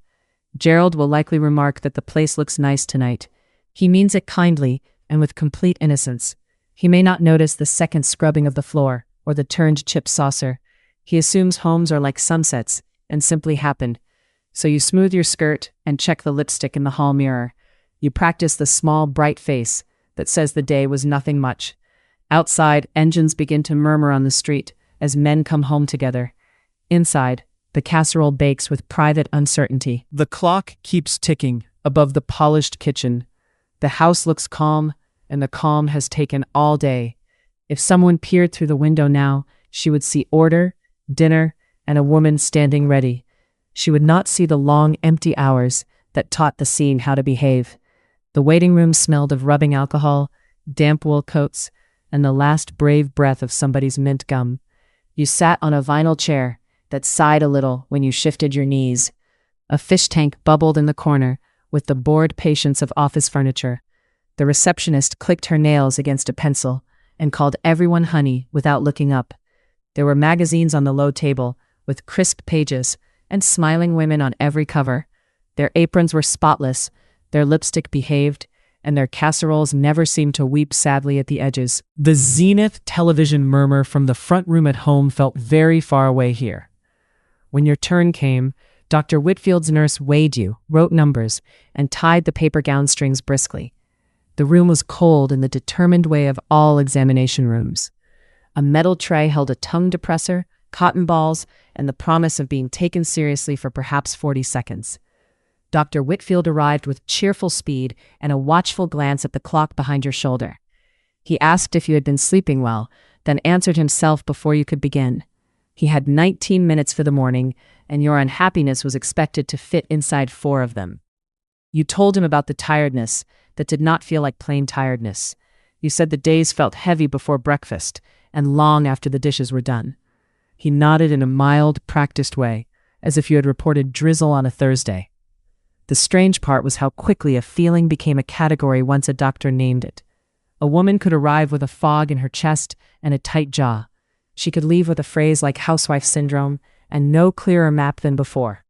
Gerald will likely remark that the place looks nice tonight. He means it kindly and with complete innocence. He may not notice the second scrubbing of the floor or the turned chip saucer. He assumes homes are like sunsets and simply happen. So you smooth your skirt and check the lipstick in the hall mirror. You practice the small, bright face that says the day was nothing much. Outside, engines begin to murmur on the street as men come home together. Inside, the casserole bakes with private uncertainty. The clock keeps ticking above the polished kitchen. The house looks calm, and the calm has taken all day. If someone peered through the window now, she would see order, dinner, and a woman standing ready. She would not see the long, empty hours that taught the scene how to behave. The waiting room smelled of rubbing alcohol, damp wool coats, and the last brave breath of somebody's mint gum. You sat on a vinyl chair that sighed a little when you shifted your knees. A fish tank bubbled in the corner with the bored patience of office furniture. The receptionist clicked her nails against a pencil and called everyone honey without looking up. There were magazines on the low table with crisp pages and smiling women on every cover. Their aprons were spotless, their lipstick behaved, and their casseroles never seemed to weep sadly at the edges. The Zenith television murmur from the front room at home felt very far away here. When your turn came, Dr. Whitfield's nurse weighed you, wrote numbers, and tied the paper gown strings briskly. The room was cold in the determined way of all examination rooms. A metal tray held a tongue depressor, cotton balls, and the promise of being taken seriously for perhaps 40 seconds. Dr. Whitfield arrived with cheerful speed and a watchful glance at the clock behind your shoulder. He asked if you had been sleeping well, then answered himself before you could begin. He had 19 minutes for the morning, and your unhappiness was expected to fit inside 4 of them. You told him about the tiredness that did not feel like plain tiredness. You said the days felt heavy before breakfast and long after the dishes were done. He nodded in a mild, practiced way, as if you had reported drizzle on a Thursday. The strange part was how quickly a feeling became a category once a doctor named it. A woman could arrive with a fog in her chest and a tight jaw. She could leave with a phrase like housewife syndrome and no clearer map than before.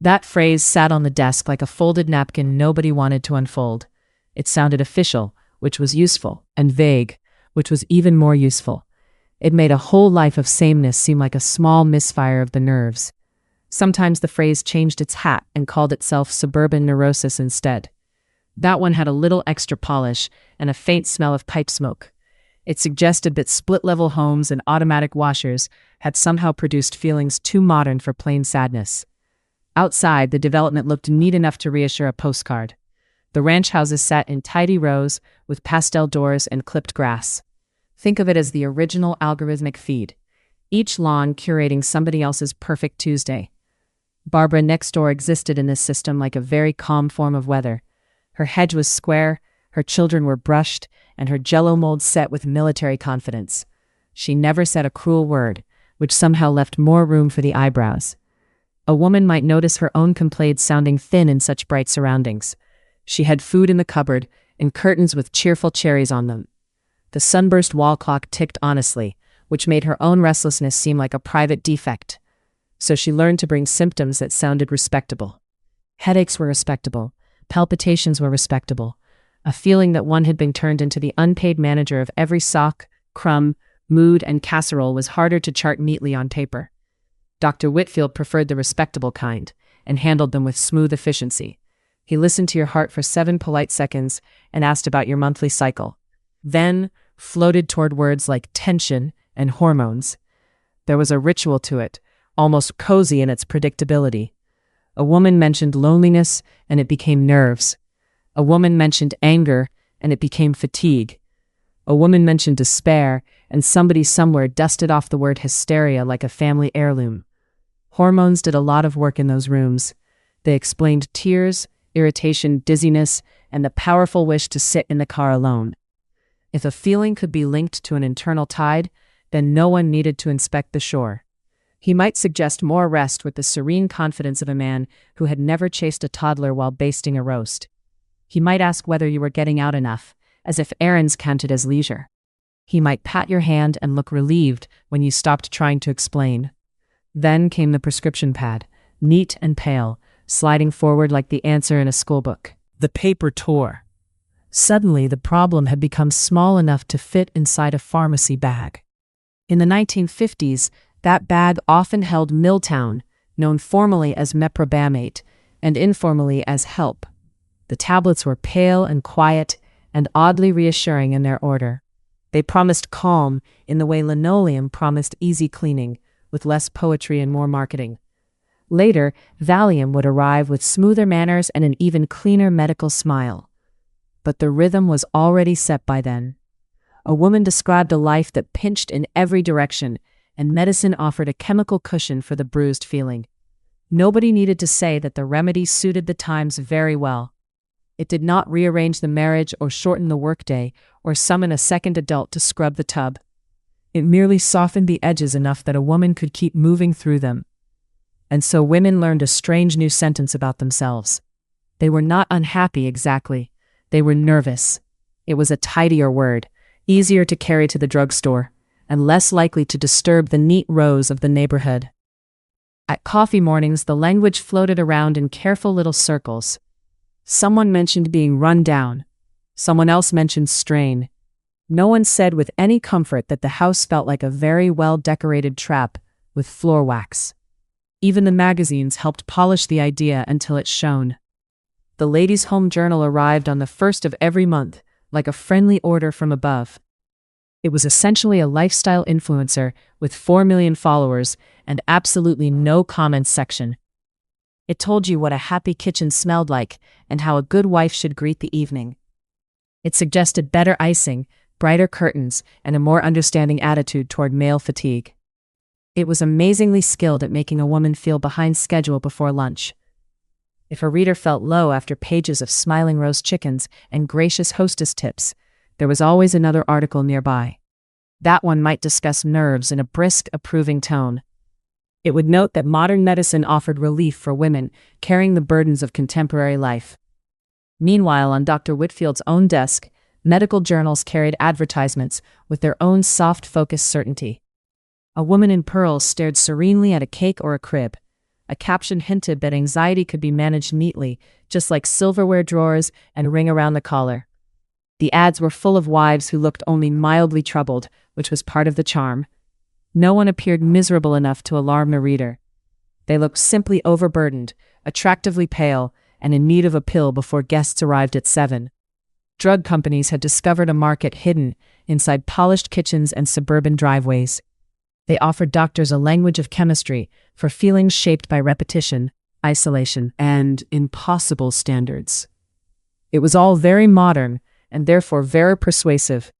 That phrase sat on the desk like a folded napkin nobody wanted to unfold. It sounded official, which was useful, and vague, which was even more useful. It made a whole life of sameness seem like a small misfire of the nerves. Sometimes the phrase changed its hat and called itself suburban neurosis instead. That one had a little extra polish and a faint smell of pipe smoke. It suggested that split-level homes and automatic washers had somehow produced feelings too modern for plain sadness. Outside, the development looked neat enough to reassure a postcard. The ranch houses sat in tidy rows with pastel doors and clipped grass. Think of it as the original algorithmic feed, each lawn curating somebody else's perfect Tuesday. Barbara next door existed in this system like a very calm form of weather. Her hedge was square, her children were brushed, and her jello mold set with military confidence. She never said a cruel word, which somehow left more room for the eyebrows. A woman might notice her own complaints sounding thin in such bright surroundings. She had food in the cupboard and curtains with cheerful cherries on them. The sunburst wall clock ticked honestly, which made her own restlessness seem like a private defect. So she learned to bring symptoms that sounded respectable. Headaches were respectable. Palpitations were respectable. A feeling that one had been turned into the unpaid manager of every sock, crumb, mood, and casserole was harder to chart neatly on paper. Dr. Whitfield preferred the respectable kind and handled them with smooth efficiency. He listened to your heart for 7 polite seconds and asked about your monthly cycle. Then floated toward words like tension and hormones. There was a ritual to it, almost cozy in its predictability. A woman mentioned loneliness, and it became nerves. A woman mentioned anger, and it became fatigue. A woman mentioned despair, and somebody somewhere dusted off the word hysteria like a family heirloom. Hormones did a lot of work in those rooms. They explained tears, irritation, dizziness, and the powerful wish to sit in the car alone. If a feeling could be linked to an internal tide, then no one needed to inspect the shore. He might suggest more rest with the serene confidence of a man who had never chased a toddler while basting a roast. He might ask whether you were getting out enough, as if errands counted as leisure. He might pat your hand and look relieved when you stopped trying to explain. Then came the prescription pad, neat and pale, sliding forward like the answer in a schoolbook. The paper tore. Suddenly, the problem had become small enough to fit inside a pharmacy bag. In the 1950s, that bag often held Milltown, known formally as meprobamate and informally as help. The tablets were pale and quiet and oddly reassuring in their order. They promised calm in the way linoleum promised easy cleaning, with less poetry and more marketing. Later, Valium would arrive with smoother manners and an even cleaner medical smile. But the rhythm was already set by then. A woman described a life that pinched in every direction, and medicine offered a chemical cushion for the bruised feeling. Nobody needed to say that the remedy suited the times very well. It did not rearrange the marriage or shorten the workday or summon a second adult to scrub the tub. It merely softened the edges enough that a woman could keep moving through them. And so women learned a strange new sentence about themselves. They were not unhappy exactly. They were nervous. It was a tidier word, easier to carry to the drugstore, and less likely to disturb the neat rows of the neighborhood. At coffee mornings, the language floated around in careful little circles. Someone mentioned being run down. Someone else mentioned strain. No one said with any comfort that the house felt like a very well-decorated trap with floor wax. Even the magazines helped polish the idea until it shone. The Ladies' Home Journal arrived on the first of every month, like a friendly order from above. It was essentially a lifestyle influencer with 4 million followers and absolutely no comments section. It told you what a happy kitchen smelled like and how a good wife should greet the evening. It suggested better icing, brighter curtains, and a more understanding attitude toward male fatigue. It was amazingly skilled at making a woman feel behind schedule before lunch. If a reader felt low after pages of smiling roast chickens and gracious hostess tips, there was always another article nearby. That one might discuss nerves in a brisk, approving tone. It would note that modern medicine offered relief for women carrying the burdens of contemporary life. Meanwhile, on Dr. Whitfield's own desk, medical journals carried advertisements with their own soft-focused certainty. A woman in pearls stared serenely at a cake or a crib. A caption hinted that anxiety could be managed neatly, just like silverware drawers and ring around the collar. The ads were full of wives who looked only mildly troubled, which was part of the charm. No one appeared miserable enough to alarm the reader. They looked simply overburdened, attractively pale, and in need of a pill before guests arrived at 7. Drug companies had discovered a market hidden inside polished kitchens and suburban driveways. They offered doctors a language of chemistry for feelings shaped by repetition, isolation, and impossible standards. It was all very modern and therefore very persuasive.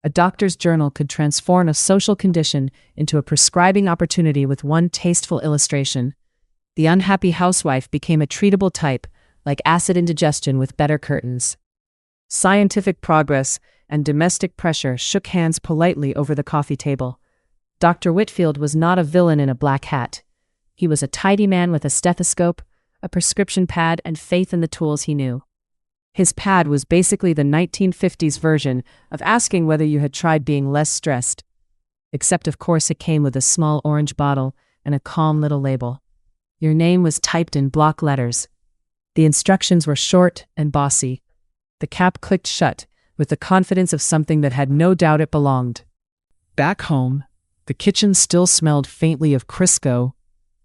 A doctor's journal could transform a social condition into a prescribing opportunity with one tasteful illustration. The unhappy housewife became a treatable type, like acid indigestion with better curtains. Scientific progress and domestic pressure shook hands politely over the coffee table. Dr. Whitfield was not a villain in a black hat. He was a tidy man with a stethoscope, a prescription pad, and faith in the tools he knew. His pad was basically the 1950s version of asking whether you had tried being less stressed. Except, of course, it came with a small orange bottle and a calm little label. Your name was typed in block letters. The instructions were short and bossy. The cap clicked shut with the confidence of something that had no doubt it belonged. Back home, the kitchen still smelled faintly of Crisco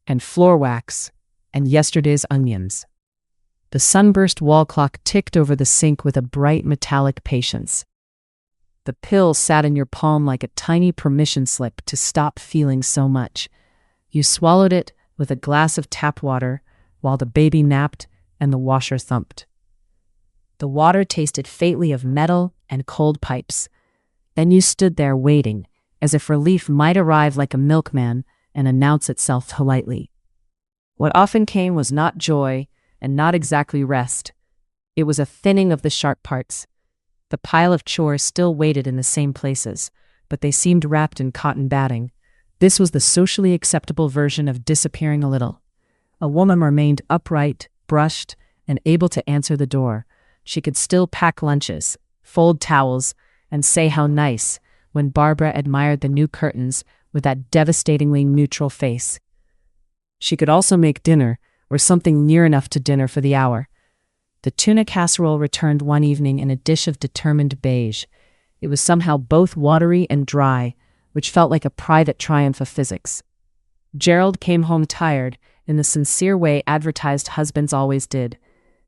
and floor wax and yesterday's onions. The sunburst wall clock ticked over the sink with a bright metallic patience. The pill sat in your palm like a tiny permission slip to stop feeling so much. You swallowed it with a glass of tap water while the baby napped and the washer thumped. The water tasted faintly of metal and cold pipes. Then you stood there waiting, as if relief might arrive like a milkman and announce itself politely. What often came was not joy and not exactly rest. It was a thinning of the sharp parts. The pile of chores still waited in the same places, but they seemed wrapped in cotton batting. This was the socially acceptable version of disappearing a little. A woman remained upright, brushed, and able to answer the door. She could still pack lunches, fold towels, and say how nice when Barbara admired the new curtains with that devastatingly neutral face. She could also make dinner, or something near enough to dinner for the hour. The tuna casserole returned one evening in a dish of determined beige. It was somehow both watery and dry, which felt like a private triumph of physics. Gerald came home tired, in the sincere way advertised husbands always did.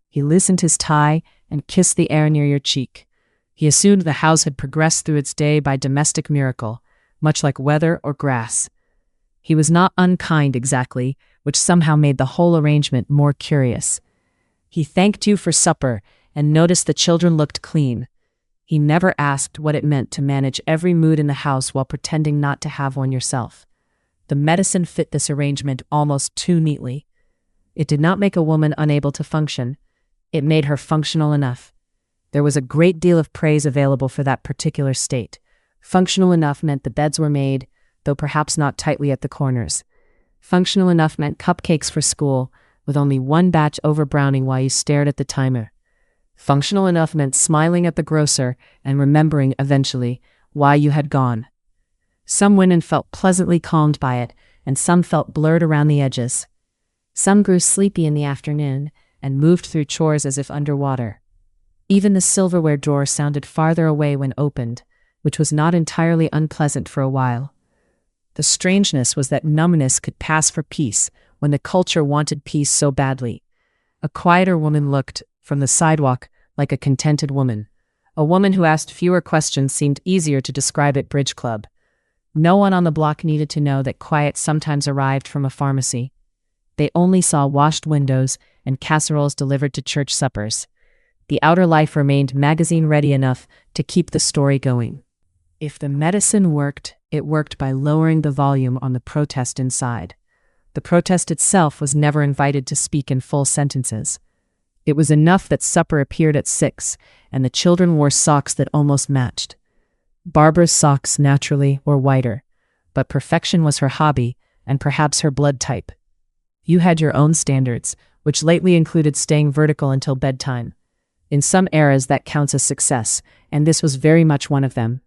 He loosened his tie and kissed the air near your cheek. He assumed the house had progressed through its day by domestic miracle, much like weather or grass. He was not unkind exactly, which somehow made the whole arrangement more curious. He thanked you for supper and noticed the children looked clean. He never asked what it meant to manage every mood in the house while pretending not to have one yourself. The medicine fit this arrangement almost too neatly. It did not make a woman unable to function. It made her functional enough. There was a great deal of praise available for that particular state. Functional enough meant the beds were made, though perhaps not tightly at the corners. Functional enough meant cupcakes for school, with only one batch over-browning while you stared at the timer. Functional enough meant smiling at the grocer and remembering, eventually, why you had gone. Some women felt pleasantly calmed by it, and some felt blurred around the edges. Some grew sleepy in the afternoon and moved through chores as if underwater. Even the silverware drawer sounded farther away when opened, which was not entirely unpleasant for a while. The strangeness was that numbness could pass for peace when the culture wanted peace so badly. A quieter woman looked, from the sidewalk, like a contented woman. A woman who asked fewer questions seemed easier to describe at Bridge Club. No one on the block needed to know that quiet sometimes arrived from a pharmacy. They only saw washed windows and casseroles delivered to church suppers. The outer life remained magazine-ready enough to keep the story going. If the medicine worked, it worked by lowering the volume on the protest inside. The protest itself was never invited to speak in full sentences. It was enough that supper appeared at 6, and the children wore socks that almost matched. Barbara's socks, naturally, were whiter, but perfection was her hobby, and perhaps her blood type. You had your own standards, which lately included staying vertical until bedtime. In some eras that counts as success, and this was very much one of them.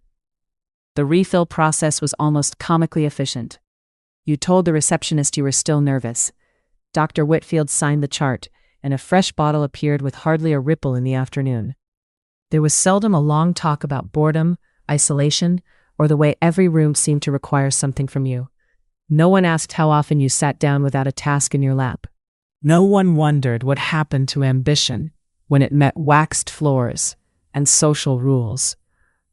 The refill process was almost comically efficient. You told the receptionist you were still nervous. Dr. Whitfield signed the chart, and a fresh bottle appeared with hardly a ripple in the afternoon. There was seldom a long talk about boredom, isolation, or the way every room seemed to require something from you. No one asked how often you sat down without a task in your lap. No one wondered what happened to ambition when it met waxed floors and social rules.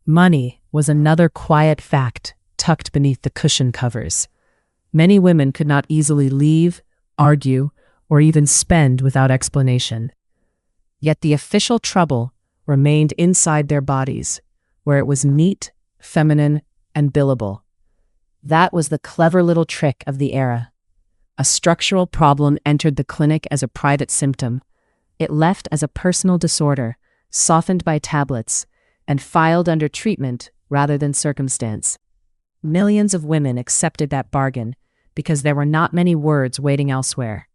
Money was another quiet fact tucked beneath the cushion covers. Many women could not easily leave, argue, or even spend without explanation. Yet the official trouble remained inside their bodies, where it was neat, feminine, and billable. That was the clever little trick of the era. A structural problem entered the clinic as a private symptom. It left as a personal disorder, softened by tablets, and filed under treatment rather than circumstance. Millions of women accepted that bargain because there were not many words waiting elsewhere.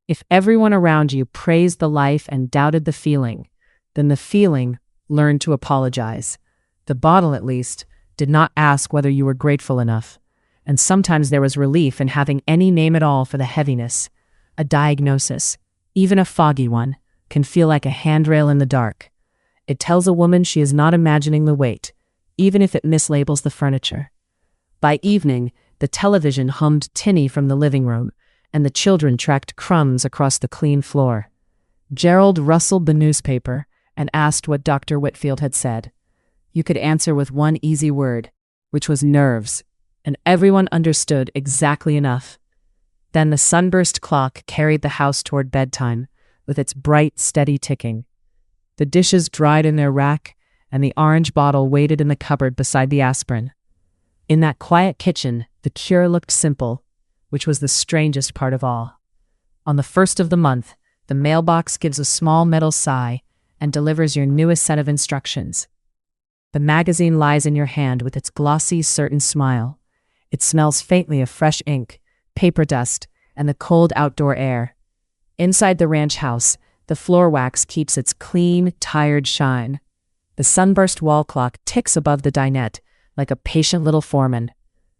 If everyone around you praised the life and doubted the feeling, then the feeling learned to apologize. The bottle, at least, did not ask whether you were grateful enough, and sometimes there was relief in having any name at all for the heaviness. A diagnosis, even a foggy one, can feel like a handrail in the dark. It tells a woman she is not imagining the weight, even if it mislabels the furniture. By evening, the television hummed tinny from the living room, and the children tracked crumbs across the clean floor. Gerald rustled the newspaper and asked what Dr. Whitfield had said. You could answer with one easy word, which was nerves, and everyone understood exactly enough. Then the sunburst clock carried the house toward bedtime, with its bright, steady ticking. The dishes dried in their rack, and the orange bottle waited in the cupboard beside the aspirin. In that quiet kitchen, the cure looked simple, which was the strangest part of all. On the 1st of the month, the mailbox gives a small metal sigh and delivers your newest set of instructions. The magazine lies in your hand with its glossy, certain smile. It smells faintly of fresh ink, paper dust, and the cold outdoor air. Inside the ranch house, the floor wax keeps its clean, tired shine. The sunburst wall clock ticks above the dinette like a patient little foreman.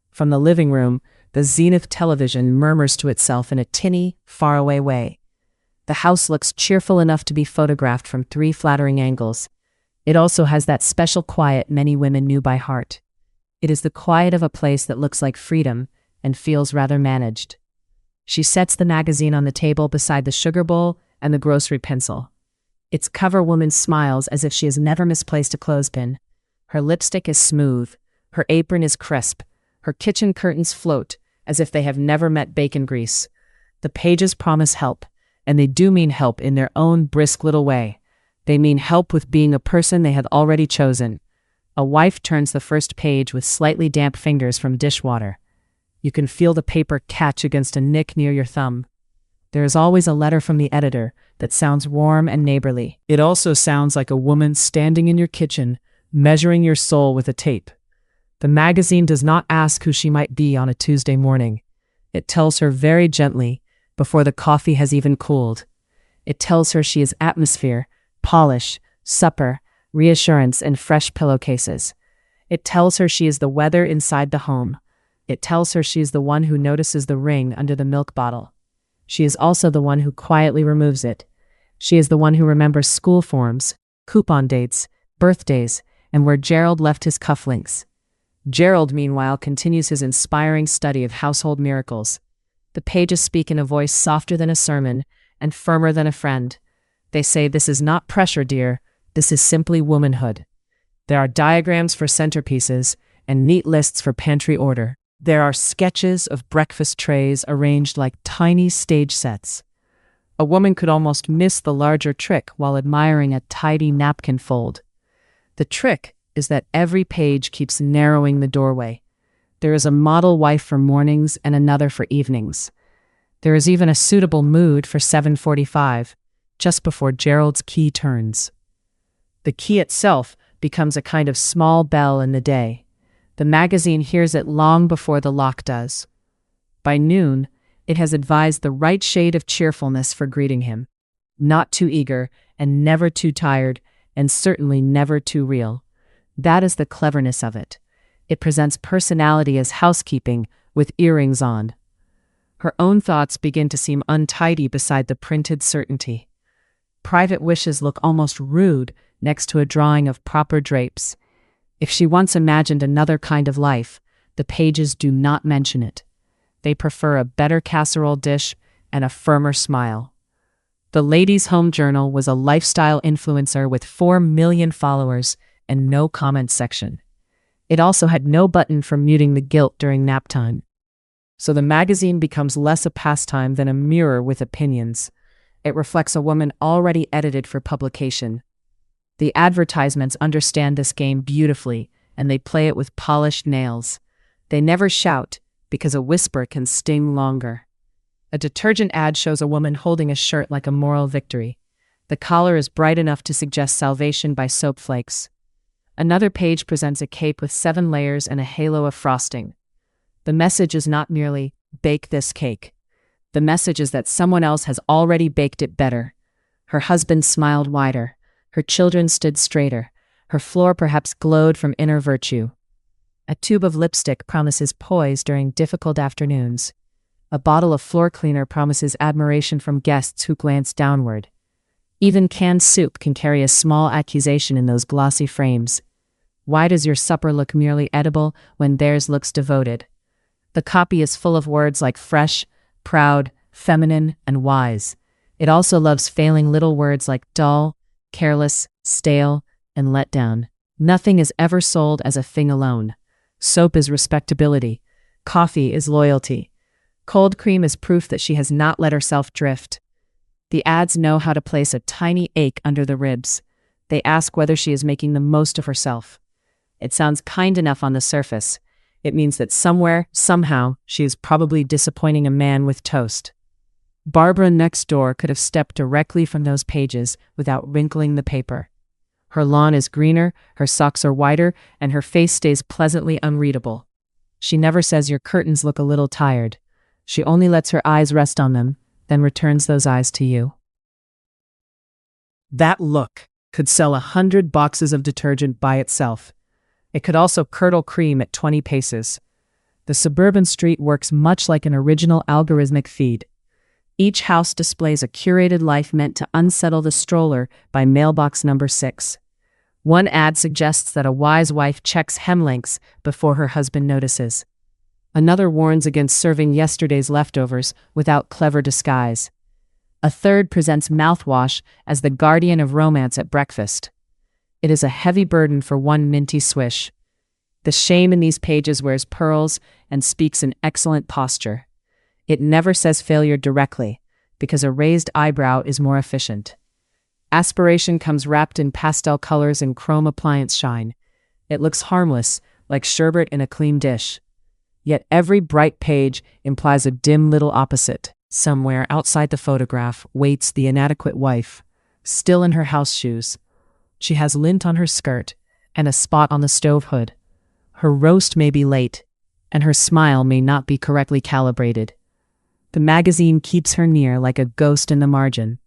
From the living room, the Zenith television murmurs to itself in a tinny, faraway way. The house looks cheerful enough to be photographed from 3 flattering angles. It also has that special quiet many women knew by heart. It is the quiet of a place that looks like freedom and feels rather managed. She sets the magazine on the table beside the sugar bowl and the grocery pencil. Its cover woman smiles as if she has never misplaced a clothespin. Her lipstick is smooth, her apron is crisp, her kitchen curtains float as if they have never met bacon grease. The pages promise help, and they do mean help in their own brisk little way. They mean help with being a person they had already chosen. A wife turns the first page with slightly damp fingers from dishwater. You can feel the paper catch against a nick near your thumb. There is always a letter from the editor that sounds warm and neighborly. It also sounds like a woman standing in your kitchen, measuring your soul with a tape. The magazine does not ask who she might be on a Tuesday morning. It tells her very gently, before the coffee has even cooled. It tells her she is atmosphere, polish, supper, reassurance, and fresh pillowcases. It tells her she is the weather inside the home. It tells her she is the one who notices the ring under the milk bottle. She is also the one who quietly removes it. She is the one who remembers school forms, coupon dates, birthdays, and where Gerald left his cufflinks. Gerald, meanwhile, continues his inspiring study of household miracles. The pages speak in a voice softer than a sermon and firmer than a friend. They say, "This is not pressure, dear. This is simply womanhood." There are diagrams for centerpieces and neat lists for pantry order. There are sketches of breakfast trays arranged like tiny stage sets. A woman could almost miss the larger trick while admiring a tidy napkin fold. The trick is that every page keeps narrowing the doorway. There is a model wife for mornings and another for evenings. There is even a suitable mood for 7:45, just before Gerald's key turns. The key itself becomes a kind of small bell in the day. The magazine hears it long before the lock does. By noon, it has advised the right shade of cheerfulness for greeting him. Not too eager, and never too tired, and certainly never too real. That is the cleverness of it. It presents personality as housekeeping with earrings on. Her own thoughts begin to seem untidy beside the printed certainty. Private wishes look almost rude next to a drawing of proper drapes. If she once imagined another kind of life, the pages do not mention it. They prefer a better casserole dish and a firmer smile. The Ladies' Home Journal was a lifestyle influencer with 4 million followers and no comment section. It also had no button for muting the guilt during nap time. So the magazine becomes less a pastime than a mirror with opinions. It reflects a woman already edited for publication. The advertisements understand this game beautifully, and they play it with polished nails. They never shout, because a whisper can sting longer. A detergent ad shows a woman holding a shirt like a moral victory. The collar is bright enough to suggest salvation by soap flakes. Another page presents a cape with 7 layers and a halo of frosting. The message is not merely, "Bake this cake." The message is that someone else has already baked it better. Her husband smiled wider. Her children stood straighter. Her floor perhaps glowed from inner virtue. A tube of lipstick promises poise during difficult afternoons. A bottle of floor cleaner promises admiration from guests who glance downward. Even canned soup can carry a small accusation in those glossy frames. Why does your supper look merely edible when theirs looks devoted? The copy is full of words like fresh, proud, feminine, and wise. It also loves failing little words like dull, careless, stale, and let down. Nothing is ever sold as a thing alone. Soap is respectability. Coffee is loyalty. Cold cream is proof that she has not let herself drift. The ads know how to place a tiny ache under the ribs. They ask whether she is making the most of herself. It sounds kind enough on the surface. It means that somewhere, somehow, she is probably disappointing a man with toast. Barbara next door could have stepped directly from those pages without wrinkling the paper. Her lawn is greener, her socks are whiter, and her face stays pleasantly unreadable. She never says your curtains look a little tired. She only lets her eyes rest on them, then returns those eyes to you. That look could sell 100 boxes of detergent by itself. It could also curdle cream at 20 paces. The suburban street works much like an original algorithmic feed. Each house displays a curated life meant to unsettle the stroller by mailbox number 6. One ad suggests that a wise wife checks hem lengths before her husband notices. Another warns against serving yesterday's leftovers without clever disguise. A third presents mouthwash as the guardian of romance at breakfast. It is a heavy burden for one minty swish. The shame in these pages wears pearls and speaks in excellent posture. It never says failure directly, because a raised eyebrow is more efficient. Aspiration comes wrapped in pastel colors and chrome appliance shine. It looks harmless, like sherbet in a clean dish. Yet every bright page implies a dim little opposite. Somewhere outside the photograph waits the inadequate wife, still in her house shoes. She has lint on her skirt and a spot on the stove hood. Her roast may be late, and her smile may not be correctly calibrated. The magazine keeps her near like a ghost in the margin.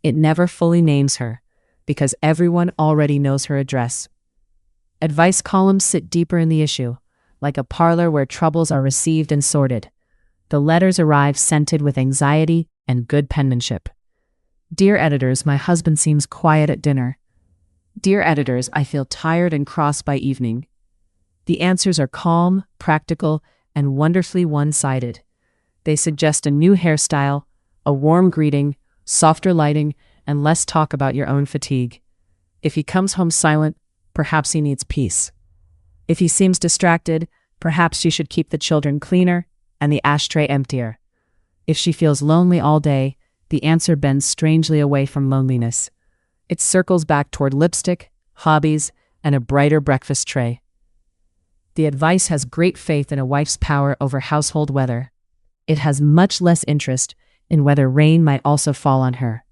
It never fully names her, because everyone already knows her address. Advice columns sit deeper in the issue, like a parlor where troubles are received and sorted. The letters arrive scented with anxiety and good penmanship. Dear editors, my husband seems quiet at dinner. Dear editors, I feel tired and cross by evening. The answers are calm, practical, and wonderfully one-sided. They suggest a new hairstyle, a warm greeting, softer lighting, and less talk about your own fatigue. If he comes home silent, perhaps he needs peace. If he seems distracted, perhaps she should keep the children cleaner and the ashtray emptier. If she feels lonely all day, the answer bends strangely away from loneliness. It circles back toward lipstick, hobbies, and a brighter breakfast tray. The advice has great faith in a wife's power over household weather. It has much less interest in whether rain might also fall on her.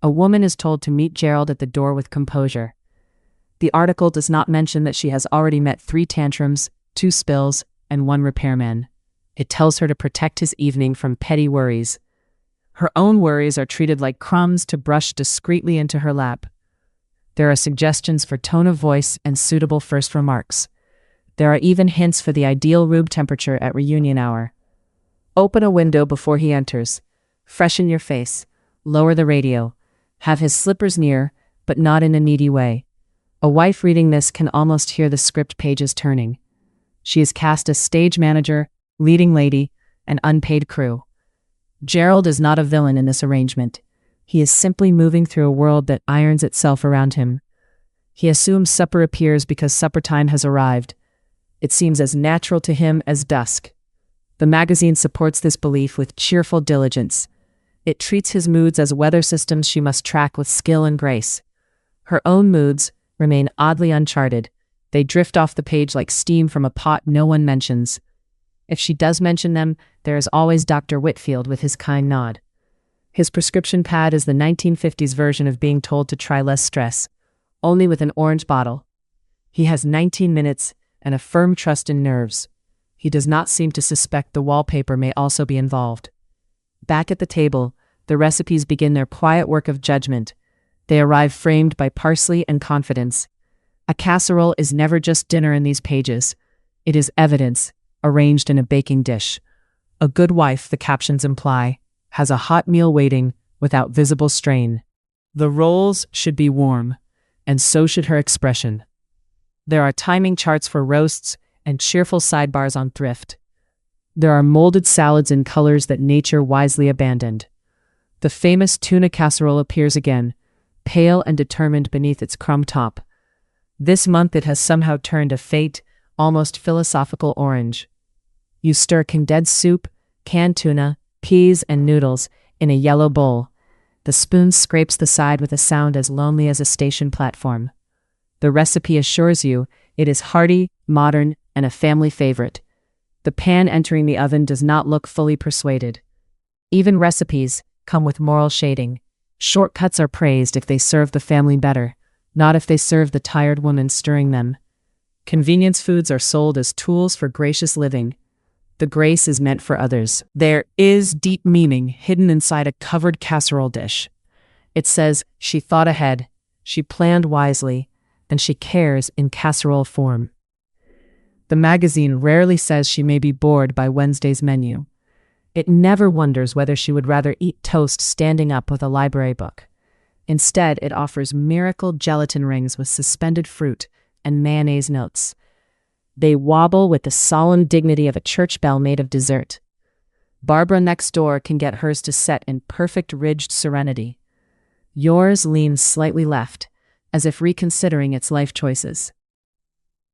A woman is told to meet Gerald at the door with composure. The article does not mention that she has already met 3 tantrums, 2 spills, and 1 repairman. It tells her to protect his evening from petty worries. Her own worries are treated like crumbs to brush discreetly into her lap. There are suggestions for tone of voice and suitable first remarks. There are even hints for the ideal room temperature at reunion hour. Open a window before he enters. Freshen your face. Lower the radio. Have his slippers near, but not in a needy way. A wife reading this can almost hear the script pages turning. She is cast as stage manager, leading lady, and unpaid crew. Gerald is not a villain in this arrangement. He is simply moving through a world that irons itself around him. He assumes supper appears because supper time has arrived. It seems as natural to him as dusk. The magazine supports this belief with cheerful diligence. It treats his moods as weather systems she must track with skill and grace. Her own moods remain oddly uncharted. They drift off the page like steam from a pot no one mentions. If she does mention them, there is always Dr. Whitfield with his kind nod. His prescription pad is the 1950s version of being told to try less stress, only with an orange bottle. He has 19 minutes and a firm trust in nerves. He does not seem to suspect the wallpaper may also be involved. Back at the table, the recipes begin their quiet work of judgment. They arrive framed by parsley and confidence. A casserole is never just dinner in these pages. It is evidence, arranged in a baking dish. A good wife, the captions imply, has a hot meal waiting without visible strain. The rolls should be warm, and so should her expression. There are timing charts for roasts and cheerful sidebars on thrift. There are molded salads in colors that nature wisely abandoned. The famous tuna casserole appears again, pale and determined beneath its crumb top. This month it has somehow turned a faint, almost philosophical orange. You stir condensed soup, canned tuna, peas, and noodles in a yellow bowl. The spoon scrapes the side with a sound as lonely as a station platform. The recipe assures you it is hearty, modern, and a family favorite. The pan entering the oven does not look fully persuaded. Even recipes come with moral shading. Shortcuts are praised if they serve the family better, not if they serve the tired woman stirring them. Convenience foods are sold as tools for gracious living. The grace is meant for others. There is deep meaning hidden inside a covered casserole dish. It says she thought ahead, she planned wisely, and she cares in casserole form. The magazine rarely says she may be bored by Wednesday's menu. It never wonders whether she would rather eat toast standing up with a library book. Instead, it offers miracle gelatin rings with suspended fruit and mayonnaise notes. They wobble with the solemn dignity of a church bell made of dessert. Barbara next door can get hers to set in perfect ridged serenity. Yours leans slightly left, as if reconsidering its life choices.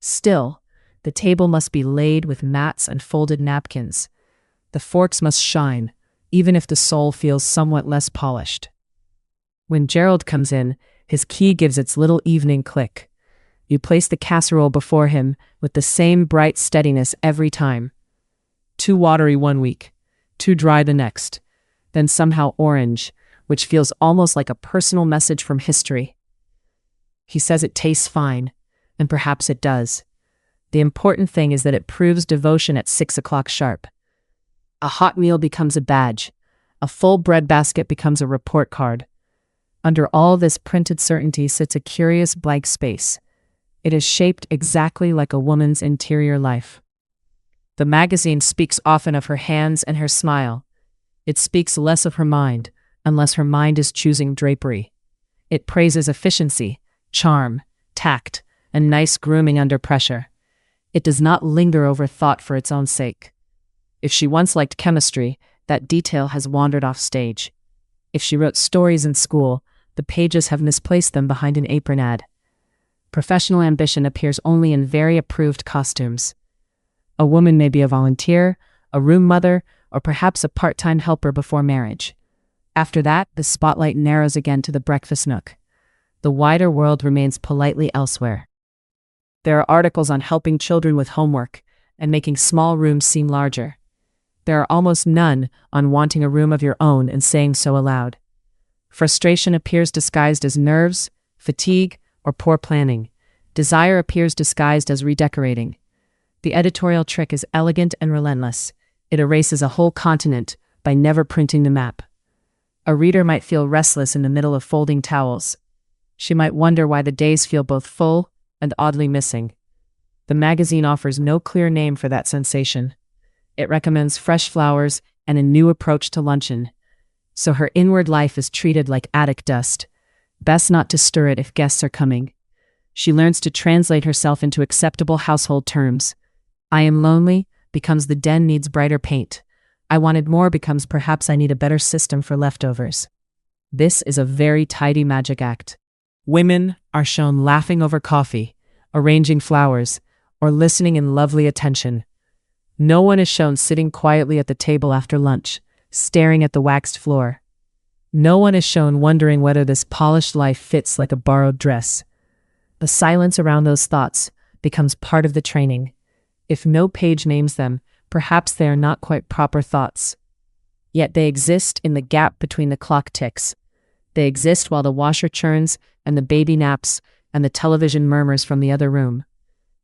Still, the table must be laid with mats and folded napkins. The forks must shine, even if the sole feels somewhat less polished. When Gerald comes in, his key gives its little evening click. You place the casserole before him with the same bright steadiness every time. Too watery one week, too dry the next, then somehow orange, which feels almost like a personal message from history. He says it tastes fine, and perhaps it does. The important thing is that it proves devotion at 6 o'clock sharp. A hot meal becomes a badge. A full bread basket becomes a report card. Under all this printed certainty sits a curious blank space. It is shaped exactly like a woman's interior life. The magazine speaks often of her hands and her smile. It speaks less of her mind, unless her mind is choosing drapery. It praises efficiency, charm, tact, and nice grooming under pressure. It does not linger over thought for its own sake. If she once liked chemistry, that detail has wandered off stage. If she wrote stories in school, the pages have misplaced them behind an apron ad. Professional ambition appears only in very approved costumes. A woman may be a volunteer, a room mother, or perhaps a part-time helper before marriage. After that, the spotlight narrows again to the breakfast nook. The wider world remains politely elsewhere. There are articles on helping children with homework and making small rooms seem larger. There are almost none on wanting a room of your own and saying so aloud. Frustration appears disguised as nerves, fatigue, or poor planning. Desire appears disguised as redecorating. The editorial trick is elegant and relentless. It erases a whole continent by never printing the map. A reader might feel restless in the middle of folding towels. She might wonder why the days feel both full and oddly missing. The magazine offers no clear name for that sensation. It recommends fresh flowers and a new approach to luncheon. So her inward life is treated like attic dust. Best not to stir it if guests are coming. She learns to translate herself into acceptable household terms. I am lonely becomes the den needs brighter paint. I wanted more becomes perhaps I need a better system for leftovers. This is a very tidy magic act. Women are shown laughing over coffee, arranging flowers, or listening in lovely attention. No one is shown sitting quietly at the table after lunch, staring at the waxed floor. No one is shown wondering whether this polished life fits like a borrowed dress. The silence around those thoughts becomes part of the training. If no page names them, perhaps they are not quite proper thoughts. Yet they exist in the gap between the clock ticks. They exist while the washer churns and the baby naps and the television murmurs from the other room.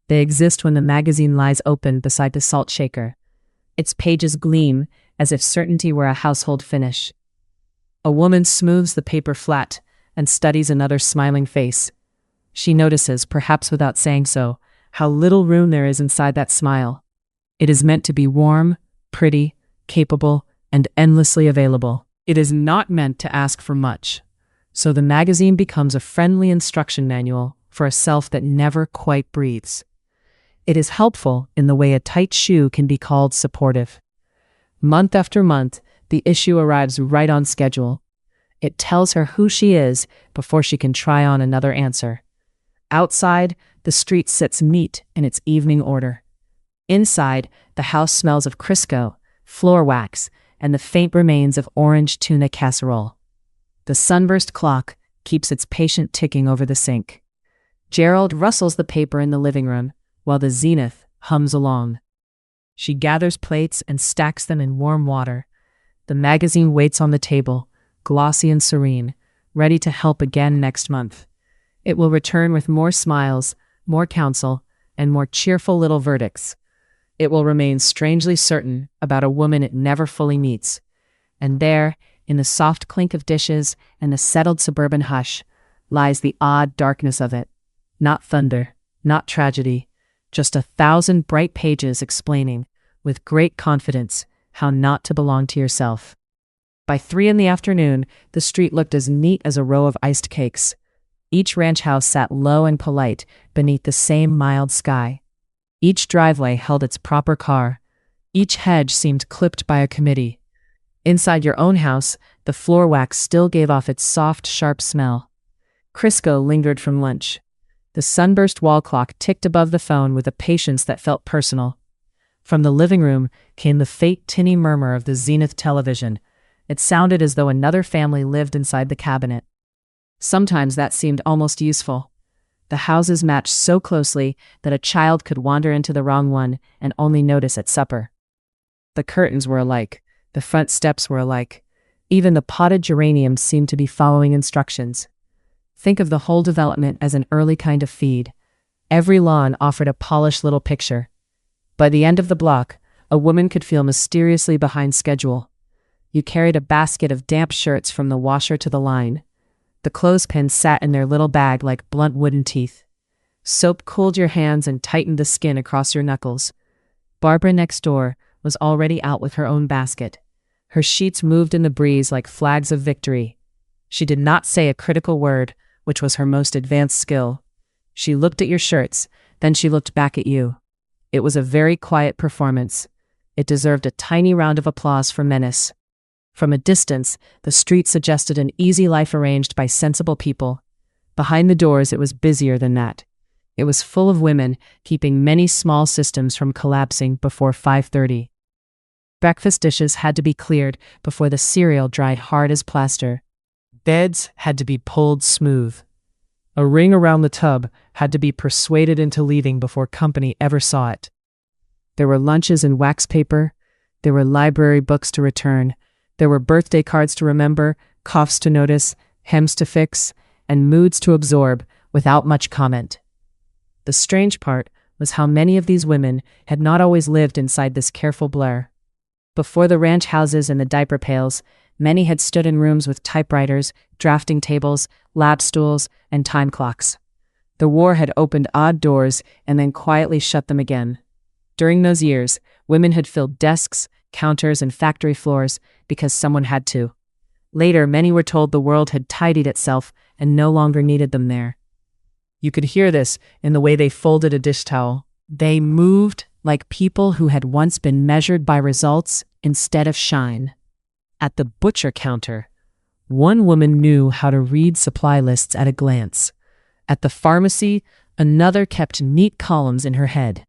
They exist when the magazine lies open beside the salt shaker. Its pages gleam as if certainty were a household finish. A woman smooths the paper flat and studies another's smiling face. She notices, perhaps without saying so, how little room there is inside that smile. It is meant to be warm, pretty, capable, and endlessly available. It is not meant to ask for much. So the magazine becomes a friendly instruction manual for a self that never quite breathes. It is helpful in the way a tight shoe can be called supportive. Month after month, the issue arrives right on schedule. It tells her who she is before she can try on another answer. Outside, the street sits neat in its evening order. Inside, the house smells of Crisco, floor wax, and the faint remains of orange tuna casserole. The sunburst clock keeps its patient ticking over the sink. Gerald rustles the paper in the living room, while the zenith hums along. She gathers plates and stacks them in warm water. The magazine waits on the table, glossy and serene, ready to help again next month. It will return with more smiles, more counsel, and more cheerful little verdicts. It will remain strangely certain about a woman it never fully meets. And there, in the soft clink of dishes and the settled suburban hush, lies the odd darkness of it. Not thunder, not tragedy, just 1,000 bright pages explaining, with great confidence, how not to belong to yourself. By 3 p.m, the street looked as neat as a row of iced cakes. Each ranch house sat low and polite beneath the same mild sky. Each driveway held its proper car. Each hedge seemed clipped by a committee. Inside your own house, the floor wax still gave off its soft, sharp smell. Crisco lingered from lunch. The sunburst wall clock ticked above the phone with a patience that felt personal. From the living room came the faint, tinny murmur of the Zenith television. It sounded as though another family lived inside the cabinet. Sometimes that seemed almost useful. The houses matched so closely that a child could wander into the wrong one and only notice at supper. The curtains were alike. The front steps were alike. Even the potted geraniums seemed to be following instructions. Think of the whole development as an early kind of feed. Every lawn offered a polished little picture. By the end of the block, a woman could feel mysteriously behind schedule. You carried a basket of damp shirts from the washer to the line. The clothespins sat in their little bag like blunt wooden teeth. Soap cooled your hands and tightened the skin across your knuckles. Barbara next door was already out with her own basket. Her sheets moved in the breeze like flags of victory. She did not say a critical word, which was her most advanced skill. She looked at your shirts, then she looked back at you. It was a very quiet performance. It deserved a tiny round of applause for menace. From a distance, the street suggested an easy life arranged by sensible people. Behind the doors, it was busier than that. It was full of women, keeping many small systems from collapsing before 5:30. Breakfast dishes had to be cleared before the cereal dried hard as plaster. Beds had to be pulled smooth. A ring around the tub had to be persuaded into leaving before company ever saw it. There were lunches in wax paper. There were library books to return. There were birthday cards to remember, coughs to notice, hems to fix, and moods to absorb without much comment. The strange part was how many of these women had not always lived inside this careful blur. Before the ranch houses and the diaper pails, many had stood in rooms with typewriters, drafting tables, lab stools, and time clocks. The war had opened odd doors and then quietly shut them again. During those years, women had filled desks, counters, and factory floors because someone had to. Later, many were told the world had tidied itself and no longer needed them there. You could hear this in the way they folded a dish towel. They moved like people who had once been measured by results instead of shine. At the butcher counter, one woman knew how to read supply lists at a glance. At the pharmacy, another kept neat columns in her head.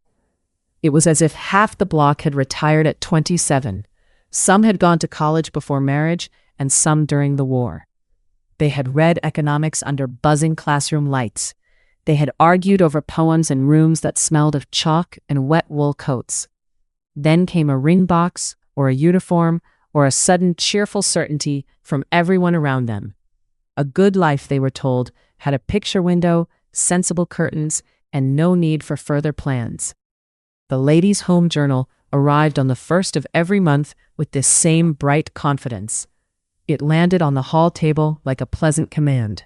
It was as if half the block had retired at 27. Some had gone to college before marriage, and some during the war. They had read economics under buzzing classroom lights. They had argued over poems in rooms that smelled of chalk and wet wool coats. Then came a ring box, or a uniform, or a sudden cheerful certainty from everyone around them. A good life, they were told, had a picture window, sensible curtains, and no need for further plans. The Ladies' Home Journal arrived on the first of every month with this same bright confidence. It landed on the hall table like a pleasant command.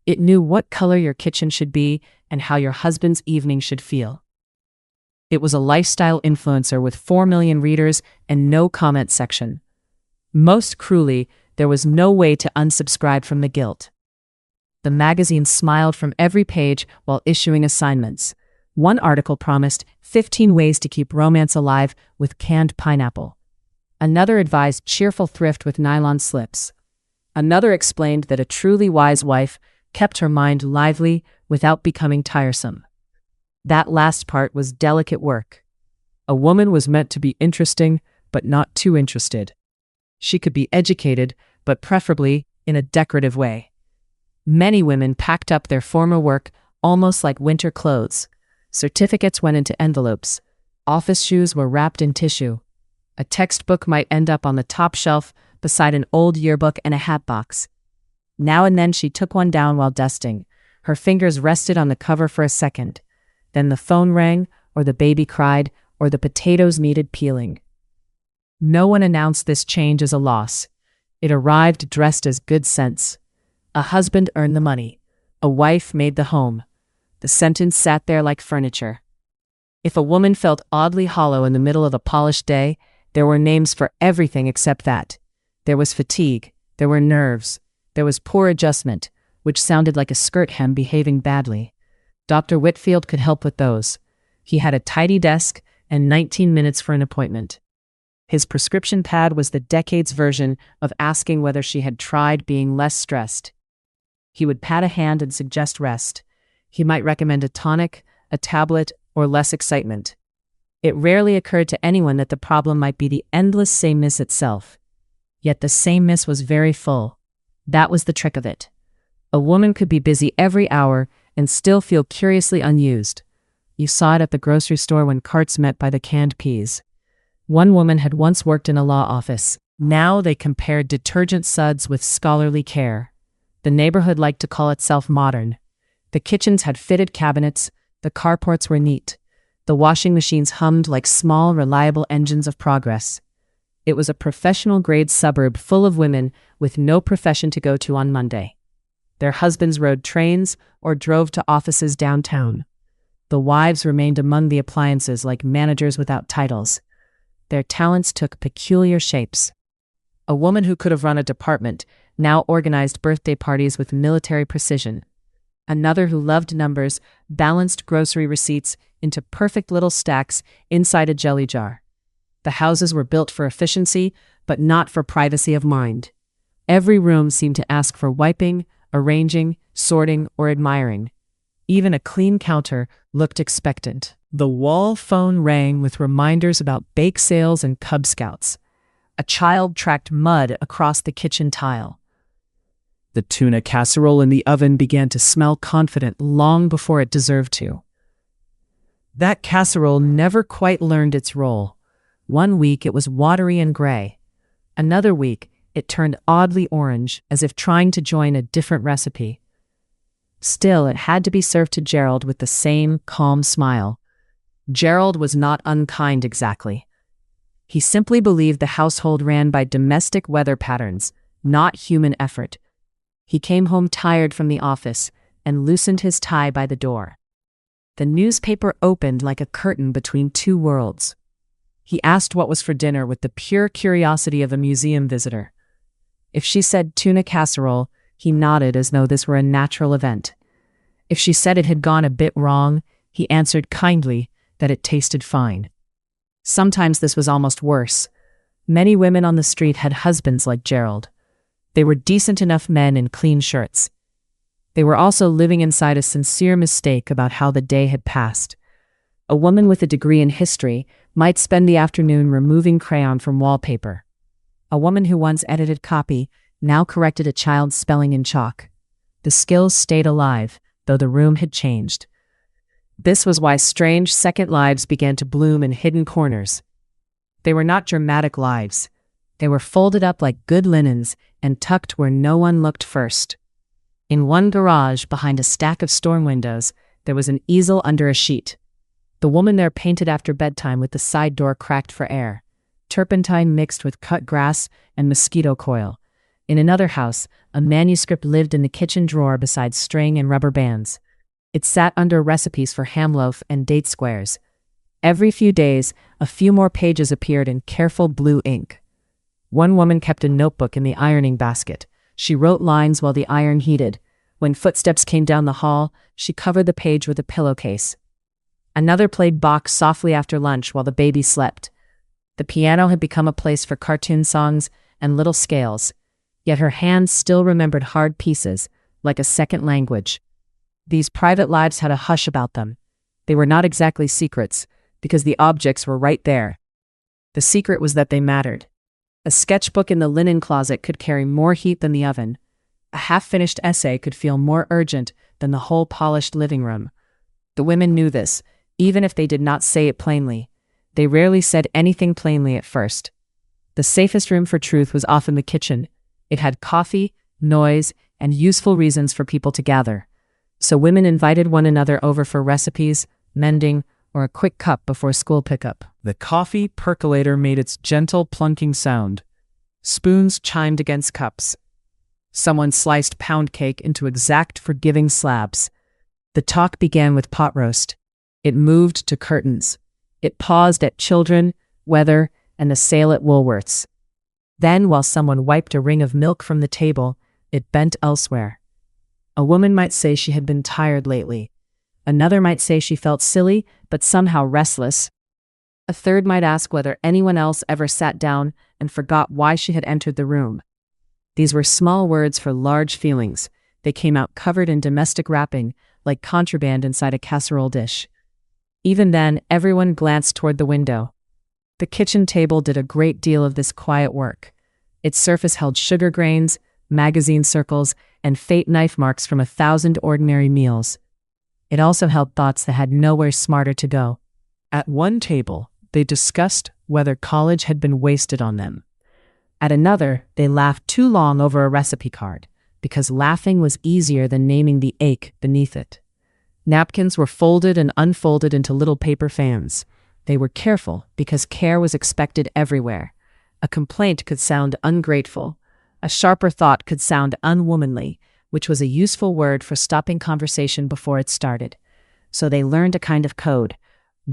It knew what color your kitchen should be and how your husband's evening should feel. It was a lifestyle influencer with 4 million readers and no comment section. Most cruelly, there was no way to unsubscribe from the guilt. The magazine smiled from every page while issuing assignments. One article promised 15 ways to keep romance alive with canned pineapple. Another advised cheerful thrift with nylon slips. Another explained that a truly wise wife kept her mind lively without becoming tiresome. That last part was delicate work. A woman was meant to be interesting, but not too interested. She could be educated, but preferably in a decorative way. Many women packed up their former work almost like winter clothes. Certificates went into envelopes. Office shoes were wrapped in tissue. A textbook might end up on the top shelf beside an old yearbook and a hat box. Now and then she took one down while dusting. Her fingers rested on the cover for a second. Then the phone rang, or the baby cried, or the potatoes needed peeling. No one announced this change as a loss. It arrived dressed as good sense. A husband earned the money. A wife made the home. The sentence sat there like furniture. If a woman felt oddly hollow in the middle of a polished day, there were names for everything except that. There was fatigue. There were nerves. There was poor adjustment, which sounded like a skirt hem behaving badly. Dr. Whitfield could help with those. He had a tidy desk and 19 minutes for an appointment. His prescription pad was the decade's version of asking whether she had tried being less stressed. He would pat a hand and suggest rest. He might recommend a tonic, a tablet, or less excitement. It rarely occurred to anyone that the problem might be the endless sameness itself. Yet the sameness was very full. That was the trick of it. A woman could be busy every hour and still feel curiously unused. You saw it at the grocery store when carts met by the canned peas. One woman had once worked in a law office. Now they compared detergent suds with scholarly care. The neighborhood liked to call itself modern. The kitchens had fitted cabinets. The carports were neat. The washing machines hummed like small, reliable engines of progress. It was a professional-grade suburb full of women with no profession to go to on Monday. Their husbands rode trains or drove to offices downtown. The wives remained among the appliances like managers without titles. Their talents took peculiar shapes. A woman who could have run a department now organized birthday parties with military precision. Another who loved numbers balanced grocery receipts into perfect little stacks inside a jelly jar. The houses were built for efficiency, but not for privacy of mind. Every room seemed to ask for wiping, arranging, sorting, or admiring. Even a clean counter looked expectant. The wall phone rang with reminders about bake sales and Cub Scouts. A child tracked mud across the kitchen tile. The tuna casserole in the oven began to smell confident long before it deserved to. That casserole never quite learned its role. One week it was watery and gray. Another week it turned oddly orange, as if trying to join a different recipe. Still, it had to be served to Gerald with the same calm smile. Gerald was not unkind exactly. He simply believed the household ran by domestic weather patterns, not human effort. He came home tired from the office and loosened his tie by the door. The newspaper opened like a curtain between two worlds. He asked what was for dinner with the pure curiosity of a museum visitor. If she said tuna casserole, he nodded as though this were a natural event. If she said it had gone a bit wrong, he answered kindly that it tasted fine. Sometimes this was almost worse. Many women on the street had husbands like Gerald. They were decent enough men in clean shirts. They were also living inside a sincere mistake about how the day had passed. A woman with a degree in history might spend the afternoon removing crayon from wallpaper. A woman who once edited copy now corrected a child's spelling in chalk. The skills stayed alive, though the room had changed. This was why strange second lives began to bloom in hidden corners. They were not dramatic lives. They were folded up like good linens and tucked where no one looked first. In one garage, behind a stack of storm windows, there was an easel under a sheet. The woman there painted after bedtime with the side door cracked for air, turpentine mixed with cut grass and mosquito coil. In another house, a manuscript lived in the kitchen drawer beside string and rubber bands. It sat under recipes for ham loaf and date squares. Every few days, a few more pages appeared in careful blue ink. One woman kept a notebook in the ironing basket. She wrote lines while the iron heated. When footsteps came down the hall, she covered the page with a pillowcase. Another played Bach softly after lunch while the baby slept. The piano had become a place for cartoon songs and little scales, yet her hands still remembered hard pieces, like a second language. These private lives had a hush about them. They were not exactly secrets, because the objects were right there. The secret was that they mattered. A sketchbook in the linen closet could carry more heat than the oven. A half-finished essay could feel more urgent than the whole polished living room. The women knew this, even if they did not say it plainly. They rarely said anything plainly at first. The safest room for truth was often the kitchen. It had coffee, noise, and useful reasons for people to gather. So women invited one another over for recipes, mending, or a quick cup before school pickup. The coffee percolator made its gentle plunking sound. Spoons chimed against cups. Someone sliced pound cake into exact forgiving slabs. The talk began with pot roast. It moved to curtains. It paused at children, weather, and the sale at Woolworths. Then, while someone wiped a ring of milk from the table, it bent elsewhere. A woman might say she had been tired lately. Another might say she felt silly, but somehow restless. A third might ask whether anyone else ever sat down and forgot why she had entered the room. These were small words for large feelings. They came out covered in domestic wrapping, like contraband inside a casserole dish. Even then, everyone glanced toward the window. The kitchen table did a great deal of this quiet work. Its surface held sugar grains, magazine circles, and faint knife marks from 1,000 ordinary meals. It also held thoughts that had nowhere smarter to go. At one table, they discussed whether college had been wasted on them. At another, they laughed too long over a recipe card, because laughing was easier than naming the ache beneath it. Napkins were folded and unfolded into little paper fans. They were careful because care was expected everywhere. A complaint could sound ungrateful. A sharper thought could sound unwomanly, which was a useful word for stopping conversation before it started. So they learned a kind of code.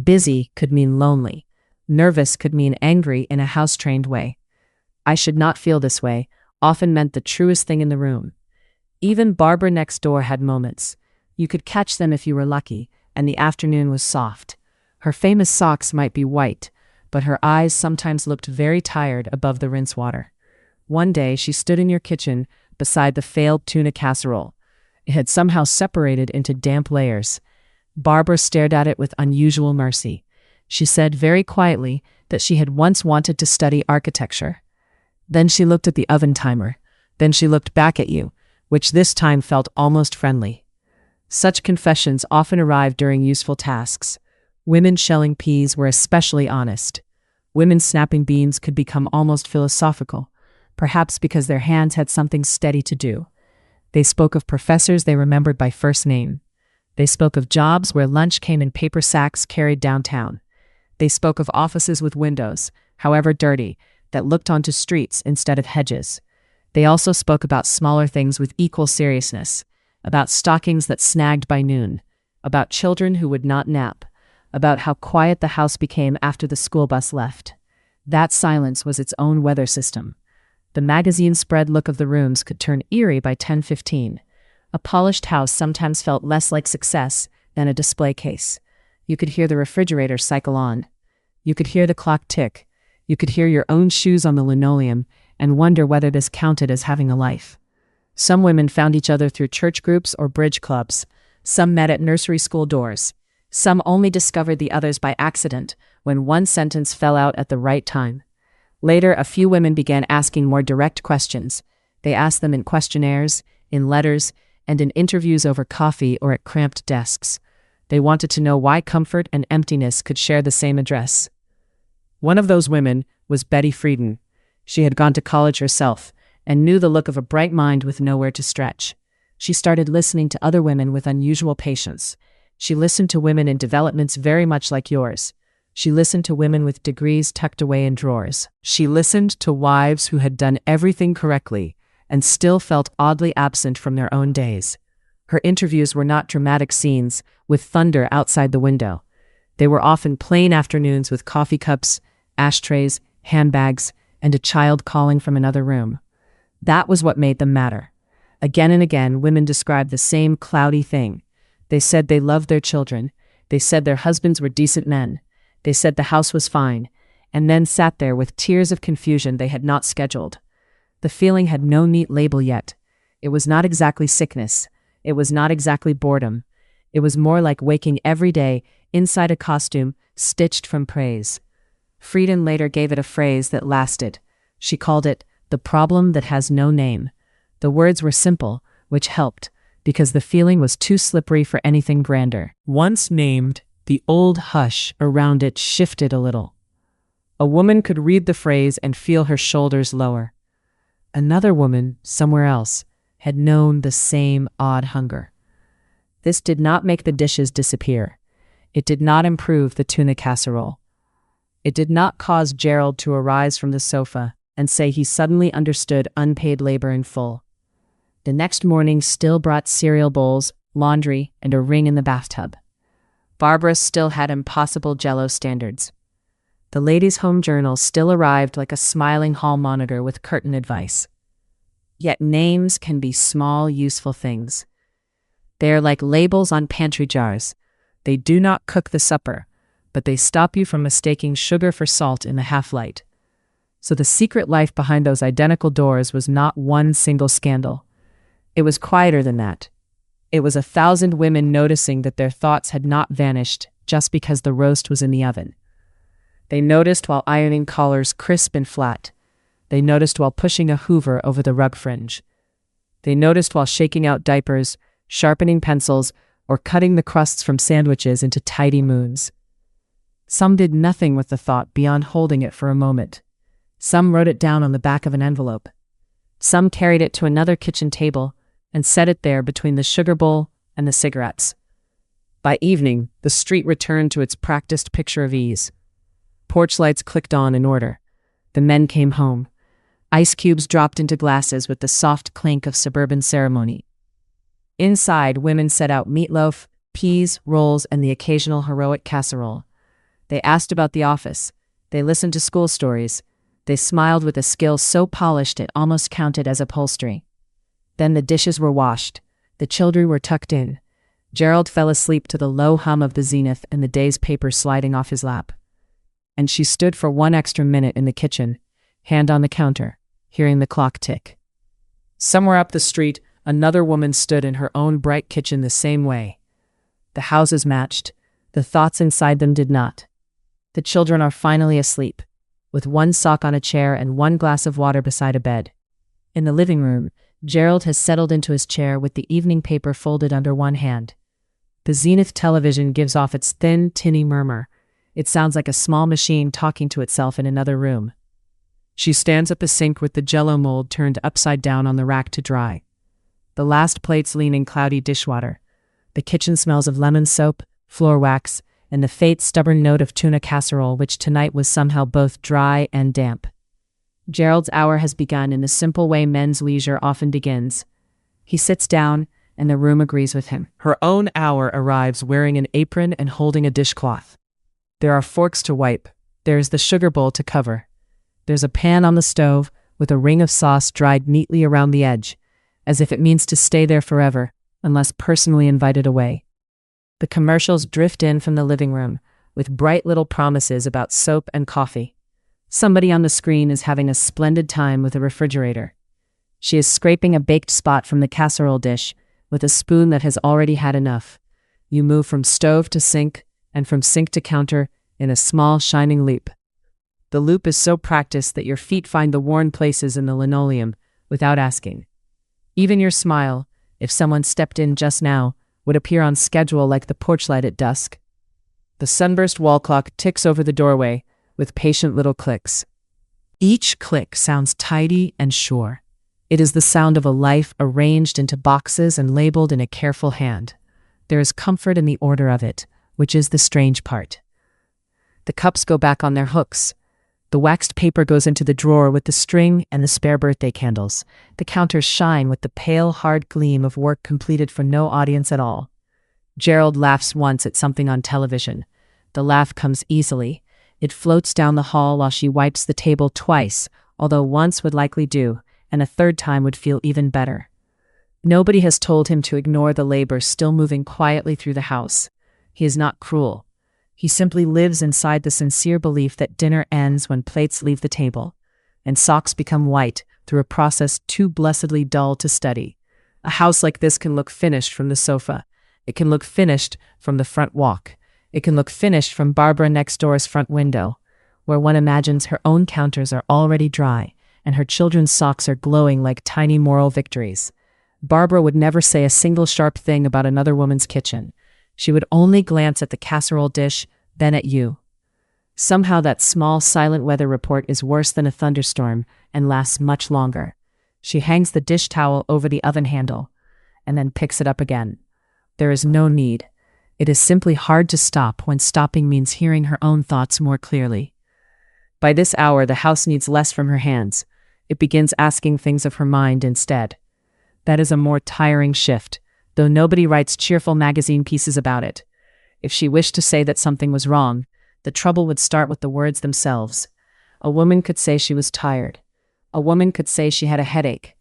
Busy could mean lonely. Nervous could mean angry in a house-trained way. I should not feel this way often meant the truest thing in the room. Even Barbara next door had moments. You could catch them if you were lucky, and the afternoon was soft. Her famous socks might be white, but her eyes sometimes looked very tired above the rinse water. One day, she stood in your kitchen beside the failed tuna casserole. It had somehow separated into damp layers. Barbara stared at it with unusual mercy. She said very quietly that she had once wanted to study architecture. Then she looked at the oven timer. Then she looked back at you, which this time felt almost friendly. Such confessions often arrived during useful tasks. Women shelling peas were especially honest. Women snapping beans could become almost philosophical, perhaps because their hands had something steady to do. They spoke of professors they remembered by first name. They spoke of jobs where lunch came in paper sacks carried downtown. They spoke of offices with windows, however dirty, that looked onto streets instead of hedges. They also spoke about smaller things with equal seriousness, about stockings that snagged by noon, about children who would not nap, about how quiet the house became after the school bus left. That silence was its own weather system. The magazine spread look of the rooms could turn eerie by 10:15. A polished house sometimes felt less like success than a display case. You could hear the refrigerator cycle on. You could hear the clock tick. You could hear your own shoes on the linoleum and wonder whether this counted as having a life. Some women found each other through church groups or bridge clubs. Some met at nursery school doors. Some only discovered the others by accident when one sentence fell out at the right time. Later, a few women began asking more direct questions. They asked them in questionnaires, in letters, and in interviews over coffee or at cramped desks. They wanted to know why comfort and emptiness could share the same address. One of those women was Betty Friedan. She had gone to college herself and knew the look of a bright mind with nowhere to stretch. She started listening to other women with unusual patience. She listened to women in developments very much like yours. She listened to women with degrees tucked away in drawers. She listened to wives who had done everything correctly and still felt oddly absent from their own days. Her interviews were not dramatic scenes with thunder outside the window. They were often plain afternoons with coffee cups, ashtrays, handbags, and a child calling from another room. That was what made them matter. Again and again, women described the same cloudy thing. They said they loved their children. They said their husbands were decent men. They said the house was fine, and then sat there with tears of confusion they had not scheduled. The feeling had no neat label yet. It was not exactly sickness. It was not exactly boredom. It was more like waking every day inside a costume stitched from praise. Friedan later gave it a phrase that lasted. She called it the problem that has no name. The words were simple, which helped, because the feeling was too slippery for anything grander. Once named, the old hush around it shifted a little. A woman could read the phrase and feel her shoulders lower. Another woman, somewhere else, had known the same odd hunger. This did not make the dishes disappear. It did not improve the tuna casserole. It did not cause Gerald to arise from the sofa and say he suddenly understood unpaid labor in full. The next morning still brought cereal bowls, laundry, and a ring in the bathtub. Barbara still had impossible Jell-O standards. The Ladies' Home Journal still arrived like a smiling hall monitor with curtain advice. Yet names can be small, useful things. They are like labels on pantry jars. They do not cook the supper, but they stop you from mistaking sugar for salt in the half-light. So the secret life behind those identical doors was not one single scandal. It was quieter than that. It was 1,000 women noticing that their thoughts had not vanished just because the roast was in the oven. They noticed while ironing collars crisp and flat. They noticed while pushing a hoover over the rug fringe. They noticed while shaking out diapers, sharpening pencils, or cutting the crusts from sandwiches into tidy moons. Some did nothing with the thought beyond holding it for a moment. Some wrote it down on the back of an envelope. Some carried it to another kitchen table and set it there between the sugar bowl and the cigarettes. By evening, the street returned to its practiced picture of ease. Porch lights clicked on in order. The men came home. Ice cubes dropped into glasses with the soft clink of suburban ceremony. Inside, women set out meatloaf, peas, rolls, and the occasional heroic casserole. They asked about the office. They listened to school stories. They smiled with a skill so polished it almost counted as upholstery. Then the dishes were washed. The children were tucked in. Gerald fell asleep to the low hum of the Zenith and the day's paper sliding off his lap. and she stood for 1 extra minute in the kitchen, hand on the counter, hearing the clock tick. Somewhere up the street, another woman stood in her own bright kitchen the same way. The houses matched, the thoughts inside them did not. The children are finally asleep, with one sock on a chair and one glass of water beside a bed. In the living room, Gerald has settled into his chair with the evening paper folded under one hand. The Zenith television gives off its thin, tinny murmur. It sounds like a small machine talking to itself in another room. She stands at the sink with the Jell-O mold turned upside down on the rack to dry. The last plates lean in cloudy dishwater. The kitchen smells of lemon soap, floor wax, and the faint, stubborn note of tuna casserole, which tonight was somehow both dry and damp. Gerald's hour has begun in the simple way men's leisure often begins. He sits down, and the room agrees with him. Her own hour arrives wearing an apron and holding a dishcloth. There are forks to wipe. There is the sugar bowl to cover. There's a pan on the stove with a ring of sauce dried neatly around the edge, as if it means to stay there forever, unless personally invited away. The commercials drift in from the living room, with bright little promises about soap and coffee. Somebody on the screen is having a splendid time with a refrigerator. She is scraping a baked spot from the casserole dish with a spoon that has already had enough. You move from stove to sink, and from sink to counter in a small, shining leap. The loop is so practiced that your feet find the worn places in the linoleum without asking. Even your smile, if someone stepped in just now, would appear on schedule like the porch light at dusk. The sunburst wall clock ticks over the doorway with patient little clicks. Each click sounds tidy and sure. It is the sound of a life arranged into boxes and labeled in a careful hand. There is comfort in the order of it, which is the strange part. The cups go back on their hooks. The waxed paper goes into the drawer with the string and the spare birthday candles. The counters shine with the pale, hard gleam of work completed for no audience at all. Gerald laughs once at something on television. The laugh comes easily. It floats down the hall while she wipes the table twice, although once would likely do, and a third time would feel even better. Nobody has told him to ignore the labor still moving quietly through the house. He is not cruel. He simply lives inside the sincere belief that dinner ends when plates leave the table, and socks become white through a process too blessedly dull to study. A house like this can look finished from the sofa. It can look finished from the front walk. It can look finished from Barbara next door's front window, where one imagines her own counters are already dry, and her children's socks are glowing like tiny moral victories. Barbara would never say a single sharp thing about another woman's kitchen. She would only glance at the casserole dish, then at you. Somehow that small, silent weather report is worse than a thunderstorm and lasts much longer. She hangs the dish towel over the oven handle, and then picks it up again. There is no need. It is simply hard to stop when stopping means hearing her own thoughts more clearly. By this hour, the house needs less from her hands. It begins asking things of her mind instead. That is a more tiring shift, though nobody writes cheerful magazine pieces about it. If she wished to say that something was wrong, the trouble would start with the words themselves. A woman could say she was tired. A woman could say she had a headache.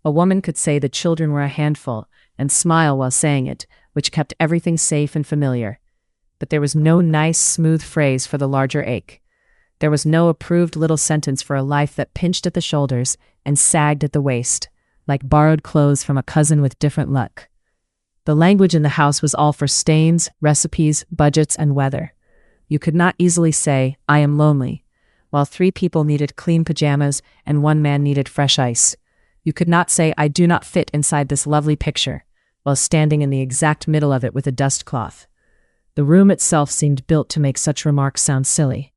A woman could say the children were a handful and smile while saying it, which kept everything safe and familiar. But there was no nice, smooth phrase for the larger ache. There was no approved little sentence for a life that pinched at the shoulders and sagged at the waist, like borrowed clothes from a cousin with different luck. The language in the house was all for stains, recipes, budgets, and weather. You could not easily say, "I am lonely," while 3 people needed clean pajamas and 1 man needed fresh ice. You could not say, "I do not fit inside this lovely picture," while standing in the exact middle of it with a dust cloth. The room itself seemed built to make such remarks sound silly.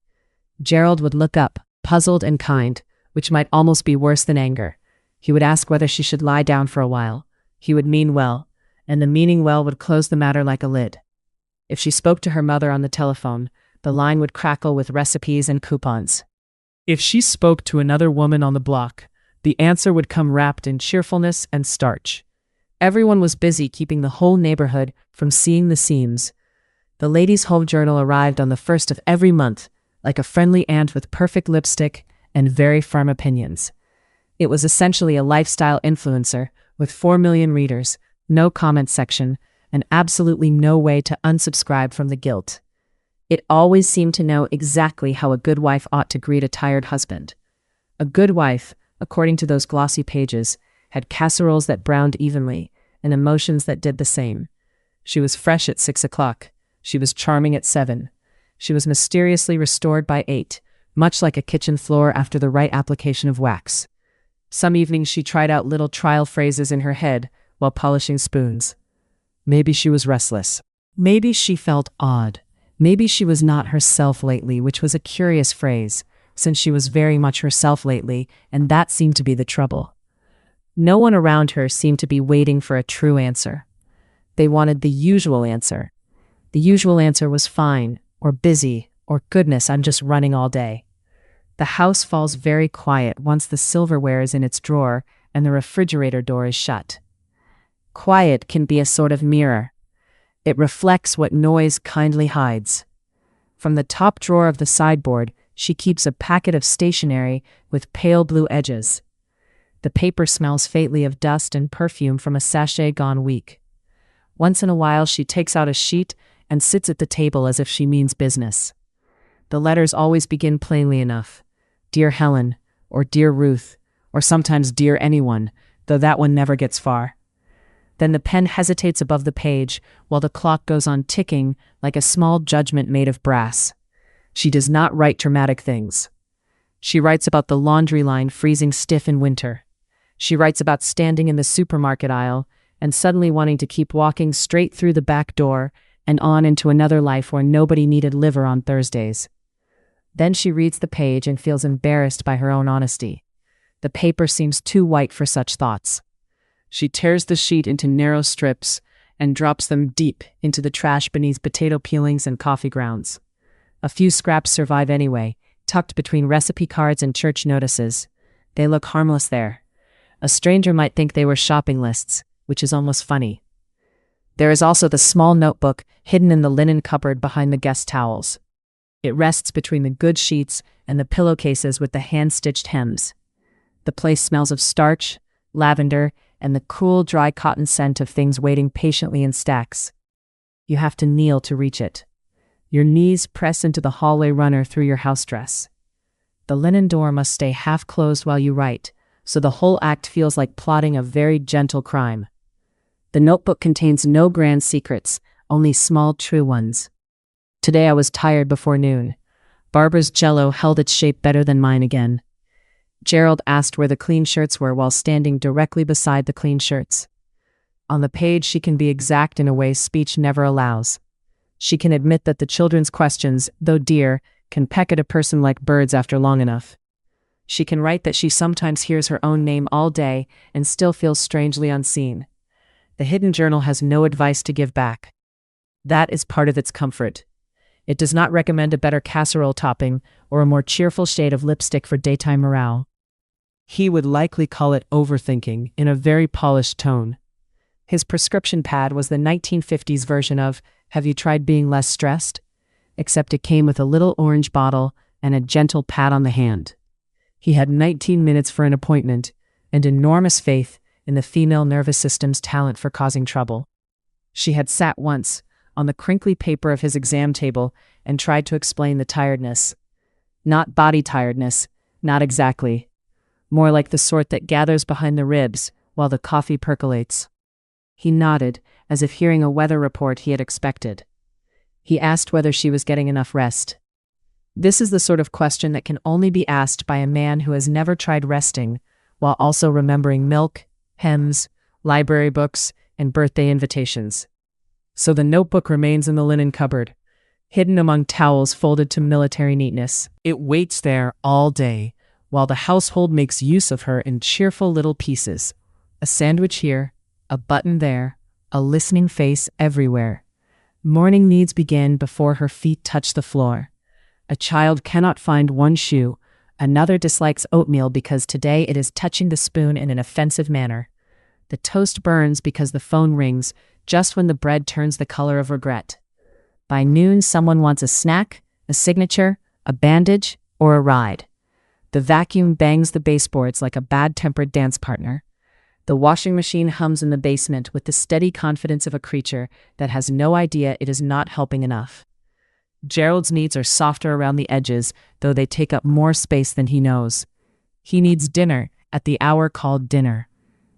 Gerald would look up, puzzled and kind, which might almost be worse than anger. He would ask whether she should lie down for a while. He would mean well, and the meaning well would close the matter like a lid. If she spoke to her mother on the telephone, the line would crackle with recipes and coupons. If she spoke to another woman on the block, the answer would come wrapped in cheerfulness and starch. Everyone was busy keeping the whole neighborhood from seeing the seams. The Ladies' Home Journal arrived on the 1st of every month, like a friendly aunt with perfect lipstick and very firm opinions. It was essentially a lifestyle influencer with 4 million readers, no comment section, and absolutely no way to unsubscribe from the guilt. It always seemed to know exactly how a good wife ought to greet a tired husband. A good wife, according to those glossy pages, had casseroles that browned evenly, and emotions that did the same. She was fresh at 6 o'clock. She was charming at 7. She was mysteriously restored by 8, much like a kitchen floor after the right application of wax. Some evenings she tried out little trial phrases in her head while polishing spoons. Maybe she was restless. Maybe she felt odd. Maybe she was not herself lately, which was a curious phrase, since she was very much herself lately, and that seemed to be the trouble. No one around her seemed to be waiting for a true answer. They wanted the usual answer. The usual answer was fine, or busy, or goodness, I'm just running all day. The house falls very quiet once the silverware is in its drawer and the refrigerator door is shut. Quiet can be a sort of mirror. It reflects what noise kindly hides. From the top drawer of the sideboard, she keeps a packet of stationery with pale blue edges. The paper smells faintly of dust and perfume from a sachet gone weak. Once in a while she takes out a sheet and sits at the table as if she means business. The letters always begin plainly enough. Dear Helen, or Dear Ruth, or sometimes Dear Anyone, though that one never gets far. Then the pen hesitates above the page while the clock goes on ticking like a small judgment made of brass. She does not write dramatic things. She writes about the laundry line freezing stiff in winter. She writes about standing in the supermarket aisle and suddenly wanting to keep walking straight through the back door and on into another life where nobody needed liver on Thursdays. Then she reads the page and feels embarrassed by her own honesty. The paper seems too white for such thoughts. She tears the sheet into narrow strips and drops them deep into the trash beneath potato peelings and coffee grounds. A few scraps survive anyway, tucked between recipe cards and church notices. They look harmless there. A stranger might think they were shopping lists, which is almost funny. There is also the small notebook hidden in the linen cupboard behind the guest towels. It rests between the good sheets and the pillowcases with the hand-stitched hems. The place smells of starch, lavender, and the cool, dry cotton scent of things waiting patiently in stacks. You have to kneel to reach it. Your knees press into the hallway runner through your house dress. The linen door must stay half closed while you write, so the whole act feels like plotting a very gentle crime. The notebook contains no grand secrets, only small true ones. Today I was tired before noon. Barbara's Jell-O held its shape better than mine again. Gerald asked where the clean shirts were while standing directly beside the clean shirts. On the page she can be exact in a way speech never allows. She can admit that the children's questions, though dear, can peck at a person like birds after long enough. She can write that she sometimes hears her own name all day and still feels strangely unseen. The hidden journal has no advice to give back. That is part of its comfort. It does not recommend a better casserole topping or a more cheerful shade of lipstick for daytime morale. He would likely call it overthinking in a very polished tone. His prescription pad was the 1950s version of Have You Tried Being Less Stressed? Except it came with a little orange bottle and a gentle pat on the hand. He had 19 minutes for an appointment and enormous faith in the female nervous system's talent for causing trouble. She had sat once on the crinkly paper of his exam table and tried to explain the tiredness. Not body tiredness, not exactly. More like the sort that gathers behind the ribs while the coffee percolates. He nodded, as if hearing a weather report he had expected. He asked whether she was getting enough rest. This is the sort of question that can only be asked by a man who has never tried resting, while also remembering milk, hems, library books, and birthday invitations. So the notebook remains in the linen cupboard, hidden among towels folded to military neatness. It waits there all day, while the household makes use of her in cheerful little pieces. A sandwich here, a button there, a listening face everywhere. Morning needs begin before her feet touch the floor. A child cannot find one shoe. Another dislikes oatmeal because today it is touching the spoon in an offensive manner. The toast burns because the phone rings just when the bread turns the color of regret. By noon, someone wants a snack, a signature, a bandage, or a ride. The vacuum bangs the baseboards like a bad-tempered dance partner. The washing machine hums in the basement with the steady confidence of a creature that has no idea it is not helping enough. Gerald's needs are softer around the edges, though they take up more space than he knows. He needs dinner at the hour called dinner.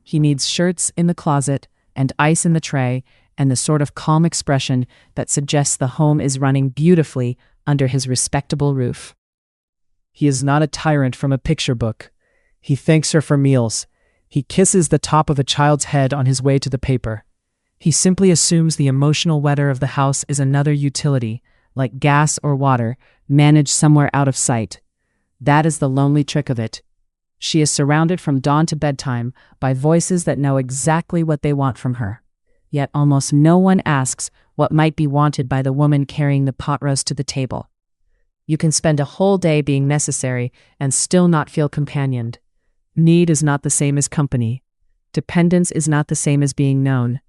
He needs shirts in the closet and ice in the tray and the sort of calm expression that suggests the home is running beautifully under his respectable roof. He is not a tyrant from a picture book. He thanks her for meals. He kisses the top of a child's head on his way to the paper. He simply assumes the emotional weather of the house is another utility, like gas or water, managed somewhere out of sight. That is the lonely trick of it. She is surrounded from dawn to bedtime by voices that know exactly what they want from her. Yet almost no one asks what might be wanted by the woman carrying the pot roast to the table. You can spend a whole day being necessary and still not feel companioned. Need is not the same as company. Dependence is not the same as being known.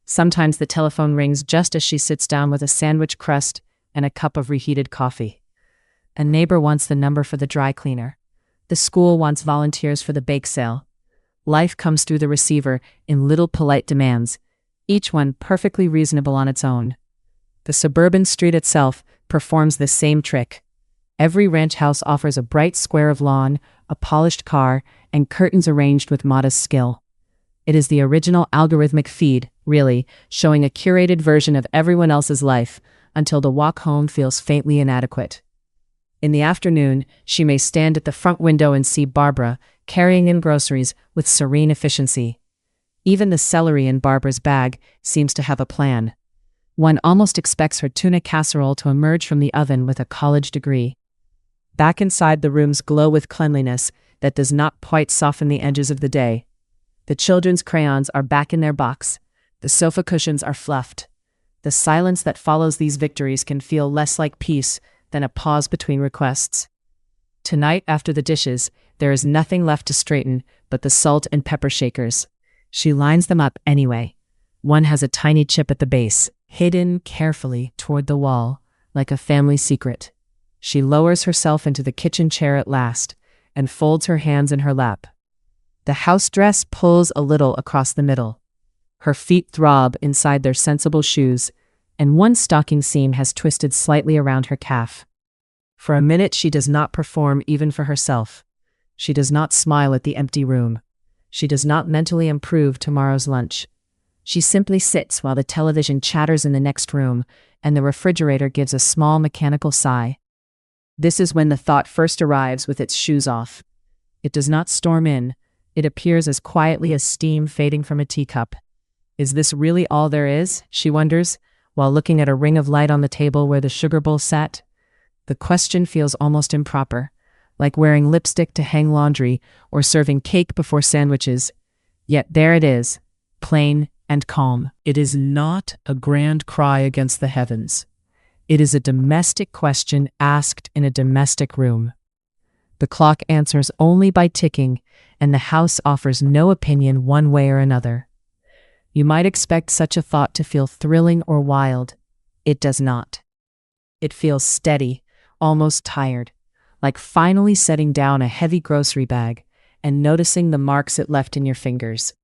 Sometimes the telephone rings just as she sits down with a sandwich crust and a cup of reheated coffee. A neighbor wants the number for the dry cleaner. The school wants volunteers for the bake sale. Life comes through the receiver in little polite demands, each one perfectly reasonable on its own. The suburban street itself performs the same trick. Every ranch house offers a bright square of lawn, a polished car, and curtains arranged with modest skill. It is the original algorithmic feed, really, showing a curated version of everyone else's life, until the walk home feels faintly inadequate. In the afternoon, she may stand at the front window and see Barbara carrying in groceries with serene efficiency. Even the celery in Barbara's bag seems to have a plan. One almost expects her tuna casserole to emerge from the oven with a college degree. Back inside, the rooms glow with cleanliness that does not quite soften the edges of the day. The children's crayons are back in their box. The sofa cushions are fluffed. The silence that follows these victories can feel less like peace than a pause between requests. Tonight, after the dishes, there is nothing left to straighten but the salt and pepper shakers. She lines them up anyway. One has a tiny chip at the base, hidden carefully toward the wall, like a family secret. She lowers herself into the kitchen chair at last and folds her hands in her lap. The house dress pulls a little across the middle. Her feet throb inside their sensible shoes, and one stocking seam has twisted slightly around her calf. For a minute she does not perform even for herself. She does not smile at the empty room. She does not mentally improve tomorrow's lunch. She simply sits while the television chatters in the next room and the refrigerator gives a small mechanical sigh. This is when the thought first arrives with its shoes off. It does not storm in. It appears as quietly as steam fading from a teacup. Is this really all there is? She wonders, while looking at a ring of light on the table where the sugar bowl sat. The question feels almost improper, like wearing lipstick to hang laundry or serving cake before sandwiches. Yet there it is, plain and calm. It is not a grand cry against the heavens. It is a domestic question asked in a domestic room. The clock answers only by ticking, and the house offers no opinion one way or another. You might expect such a thought to feel thrilling or wild. It does not. It feels steady, almost tired, like finally setting down a heavy grocery bag and noticing the marks it left in your fingers.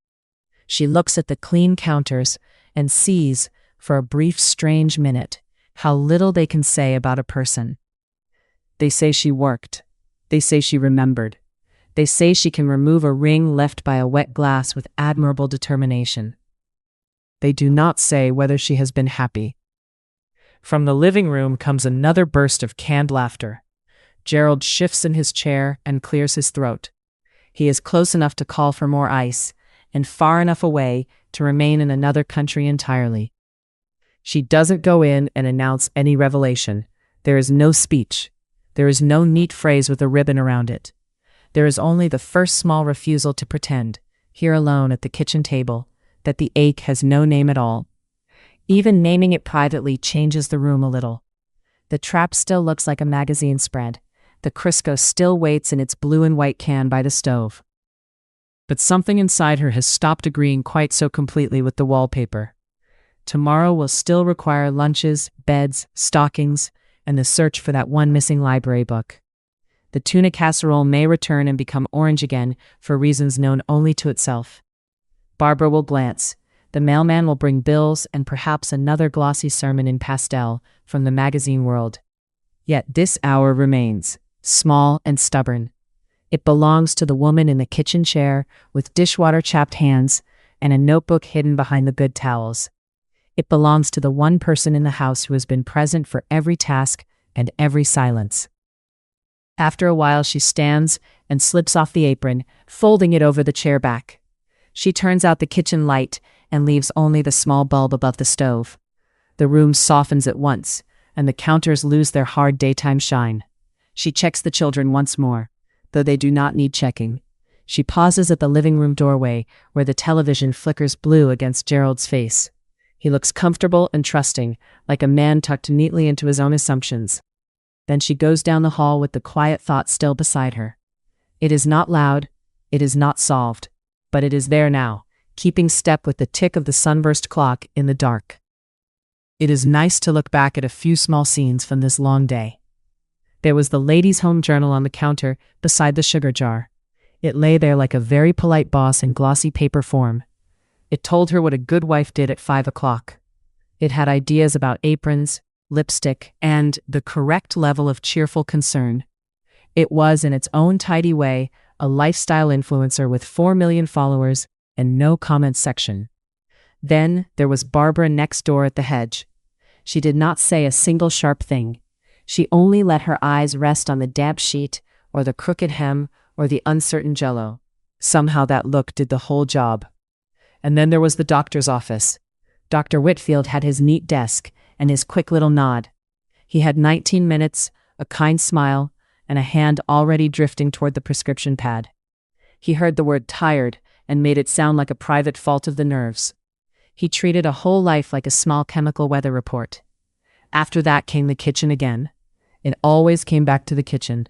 She looks at the clean counters and sees, for a brief, strange minute, how little they can say about a person. They say she worked. They say she remembered. They say she can remove a ring left by a wet glass with admirable determination. They do not say whether she has been happy. From the living room comes another burst of canned laughter. Gerald shifts in his chair and clears his throat. He is close enough to call for more ice, and far enough away to remain in another country entirely. She doesn't go in and announce any revelation. There is no speech. There is no neat phrase with a ribbon around it. There is only the first small refusal to pretend, here alone at the kitchen table, that the ache has no name at all. Even naming it privately changes the room a little. The trap still looks like a magazine spread. The Crisco still waits in its blue and white can by the stove. But something inside her has stopped agreeing quite so completely with the wallpaper. Tomorrow will still require lunches, beds, stockings, and the search for that one missing library book. The tuna casserole may return and become orange again for reasons known only to itself. Barbara will glance. The mailman will bring bills and perhaps another glossy sermon in pastel from the magazine world. Yet this hour remains, small and stubborn. It belongs to the woman in the kitchen chair with dishwater-chapped hands and a notebook hidden behind the good towels. It belongs to the one person in the house who has been present for every task and every silence. After a while, she stands and slips off the apron, folding it over the chair back. She turns out the kitchen light and leaves only the small bulb above the stove. The room softens at once, and the counters lose their hard daytime shine. She checks the children once more, though they do not need checking. She pauses at the living room doorway, where the television flickers blue against Gerald's face. He looks comfortable and trusting, like a man tucked neatly into his own assumptions. Then she goes down the hall with the quiet thought still beside her. It is not loud, it is not solved, but it is there now, keeping step with the tick of the sunburst clock in the dark. It is nice to look back at a few small scenes from this long day. There was the ladies' home journal on the counter beside the sugar jar. It lay there like a very polite boss in glossy paper form. It told her what a good wife did at 5 o'clock. It had ideas about aprons, lipstick, and the correct level of cheerful concern. It was, in its own tidy way, a lifestyle influencer with 4 million followers and no comment section. Then there was Barbara next door at the hedge. She did not say a single sharp thing. She only let her eyes rest on the damp sheet, or the crooked hem, or the uncertain jello. Somehow that look did the whole job. And then there was the doctor's office. Dr. Whitfield had his neat desk and his quick little nod. He had 19 minutes, a kind smile, and a hand already drifting toward the prescription pad. He heard the word tired and made it sound like a private fault of the nerves. He treated a whole life like a small chemical weather report. After that came the kitchen again. It always came back to the kitchen.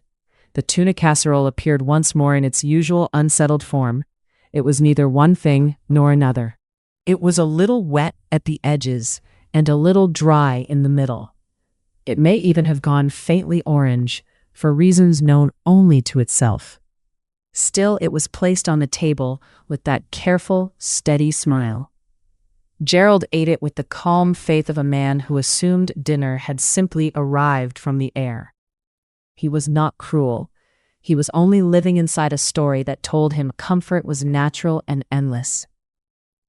The tuna casserole appeared once more in its usual unsettled form. It was neither one thing nor another. It was a little wet at the edges and a little dry in the middle. It may even have gone faintly orange, for reasons known only to itself. Still, it was placed on the table with that careful, steady smile. Gerald ate it with the calm faith of a man who assumed dinner had simply arrived from the air. He was not cruel. He was only living inside a story that told him comfort was natural and endless.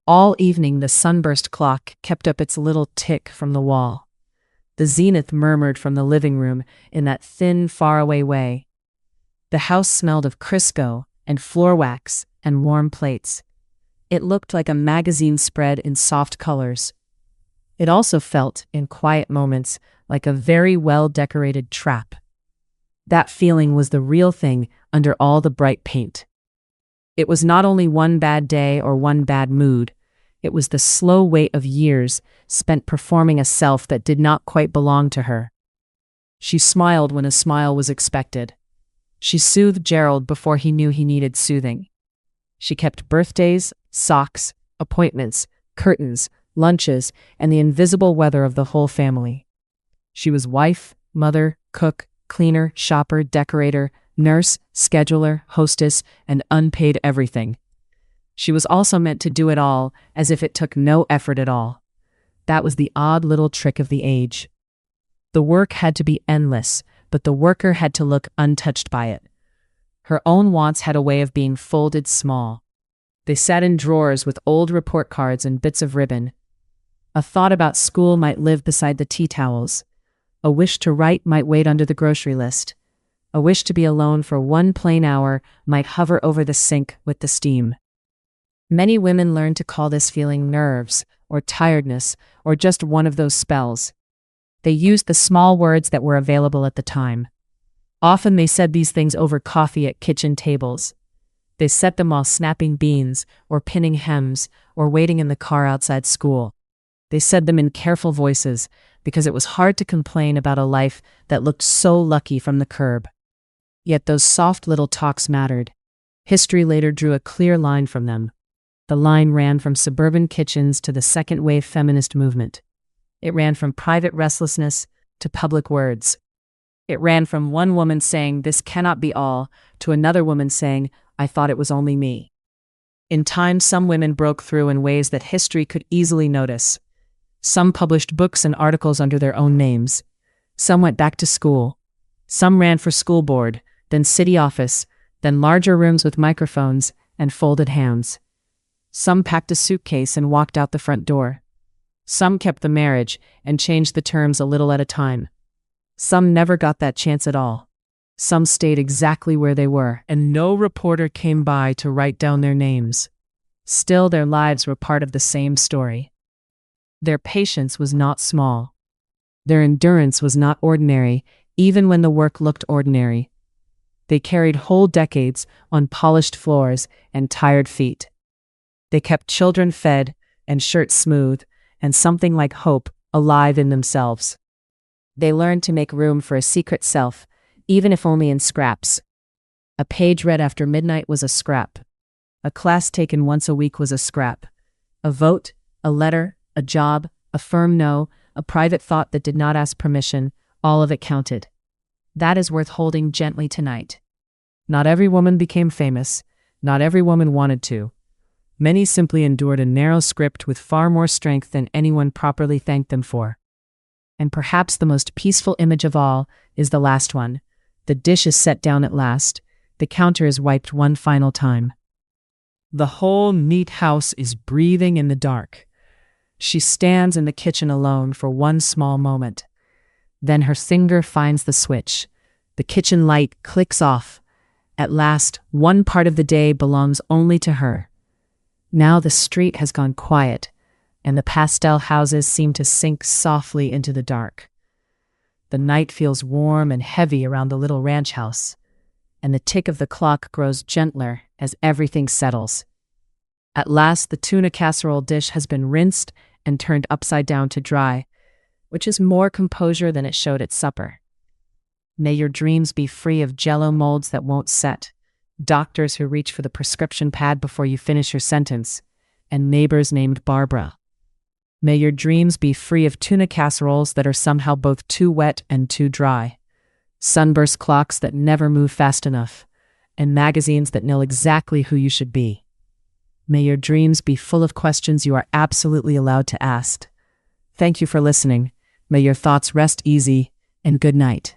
All evening the sunburst clock kept up its little tick from the wall. The zenith murmured from the living room in that thin, faraway way. The house smelled of Crisco and floor wax and warm plates. It looked like a magazine spread in soft colors. It also felt, in quiet moments, like a very well-decorated trap. That feeling was the real thing under all the bright paint. It was not only one bad day or one bad mood. It was the slow weight of years spent performing a self that did not quite belong to her. She smiled when a smile was expected. She soothed Gerald before he knew he needed soothing. She kept birthdays, socks, appointments, curtains, lunches, and the invisible weather of the whole family. She was wife, mother, cook, cleaner, shopper, decorator, nurse, scheduler, hostess, and unpaid everything. She was also meant to do it all, as if it took no effort at all. That was the odd little trick of the age. The work had to be endless, but the worker had to look untouched by it. Her own wants had a way of being folded small. They sat in drawers with old report cards and bits of ribbon. A thought about school might live beside the tea towels. A wish to write might wait under the grocery list. A wish to be alone for one plain hour might hover over the sink with the steam. Many women learn to call this feeling nerves, or tiredness, or just one of those spells. They used the small words that were available at the time. Often they said these things over coffee at kitchen tables. They said them while snapping beans, or pinning hems, or waiting in the car outside school. They said them in careful voices, because it was hard to complain about a life that looked so lucky from the curb. Yet those soft little talks mattered. History later drew a clear line from them. The line ran from suburban kitchens to the second-wave feminist movement. It ran from private restlessness to public words. It ran from one woman saying, "This cannot be all," to another woman saying, "I thought it was only me." In time, some women broke through in ways that history could easily notice. Some published books and articles under their own names. Some went back to school. Some ran for school board, then city office, then larger rooms with microphones and folded hands. Some packed a suitcase and walked out the front door. Some kept the marriage and changed the terms a little at a time. Some never got that chance at all. Some stayed exactly where they were, and no reporter came by to write down their names. Still, their lives were part of the same story. Their patience was not small. Their endurance was not ordinary, even when the work looked ordinary. They carried whole decades on polished floors and tired feet. They kept children fed and shirts smooth and something like hope alive in themselves. They learned to make room for a secret self, even if only in scraps. A page read after midnight was a scrap. A class taken once a week was a scrap. A vote, a letter, a job, a firm no, a private thought that did not ask permission, all of it counted. That is worth holding gently tonight. Not every woman became famous. Not every woman wanted to. Many simply endured a narrow script with far more strength than anyone properly thanked them for. And perhaps the most peaceful image of all is the last one. The dish is set down at last. The counter is wiped one final time. The whole neat house is breathing in the dark. She stands in the kitchen alone for one small moment. Then her finger finds the switch. The kitchen light clicks off. At last, one part of the day belongs only to her. Now the street has gone quiet, and the pastel houses seem to sink softly into the dark. The night feels warm and heavy around the little ranch house, and the tick of the clock grows gentler as everything settles. At last, the tuna casserole dish has been rinsed and turned upside down to dry, which is more composure than it showed at supper. May your dreams be free of jello molds that won't set, doctors who reach for the prescription pad before you finish your sentence, and neighbors named Barbara. May your dreams be free of tuna casseroles that are somehow both too wet and too dry, sunburst clocks that never move fast enough, and magazines that know exactly who you should be. May your dreams be full of questions you are absolutely allowed to ask. Thank you for listening. May your thoughts rest easy, and good night.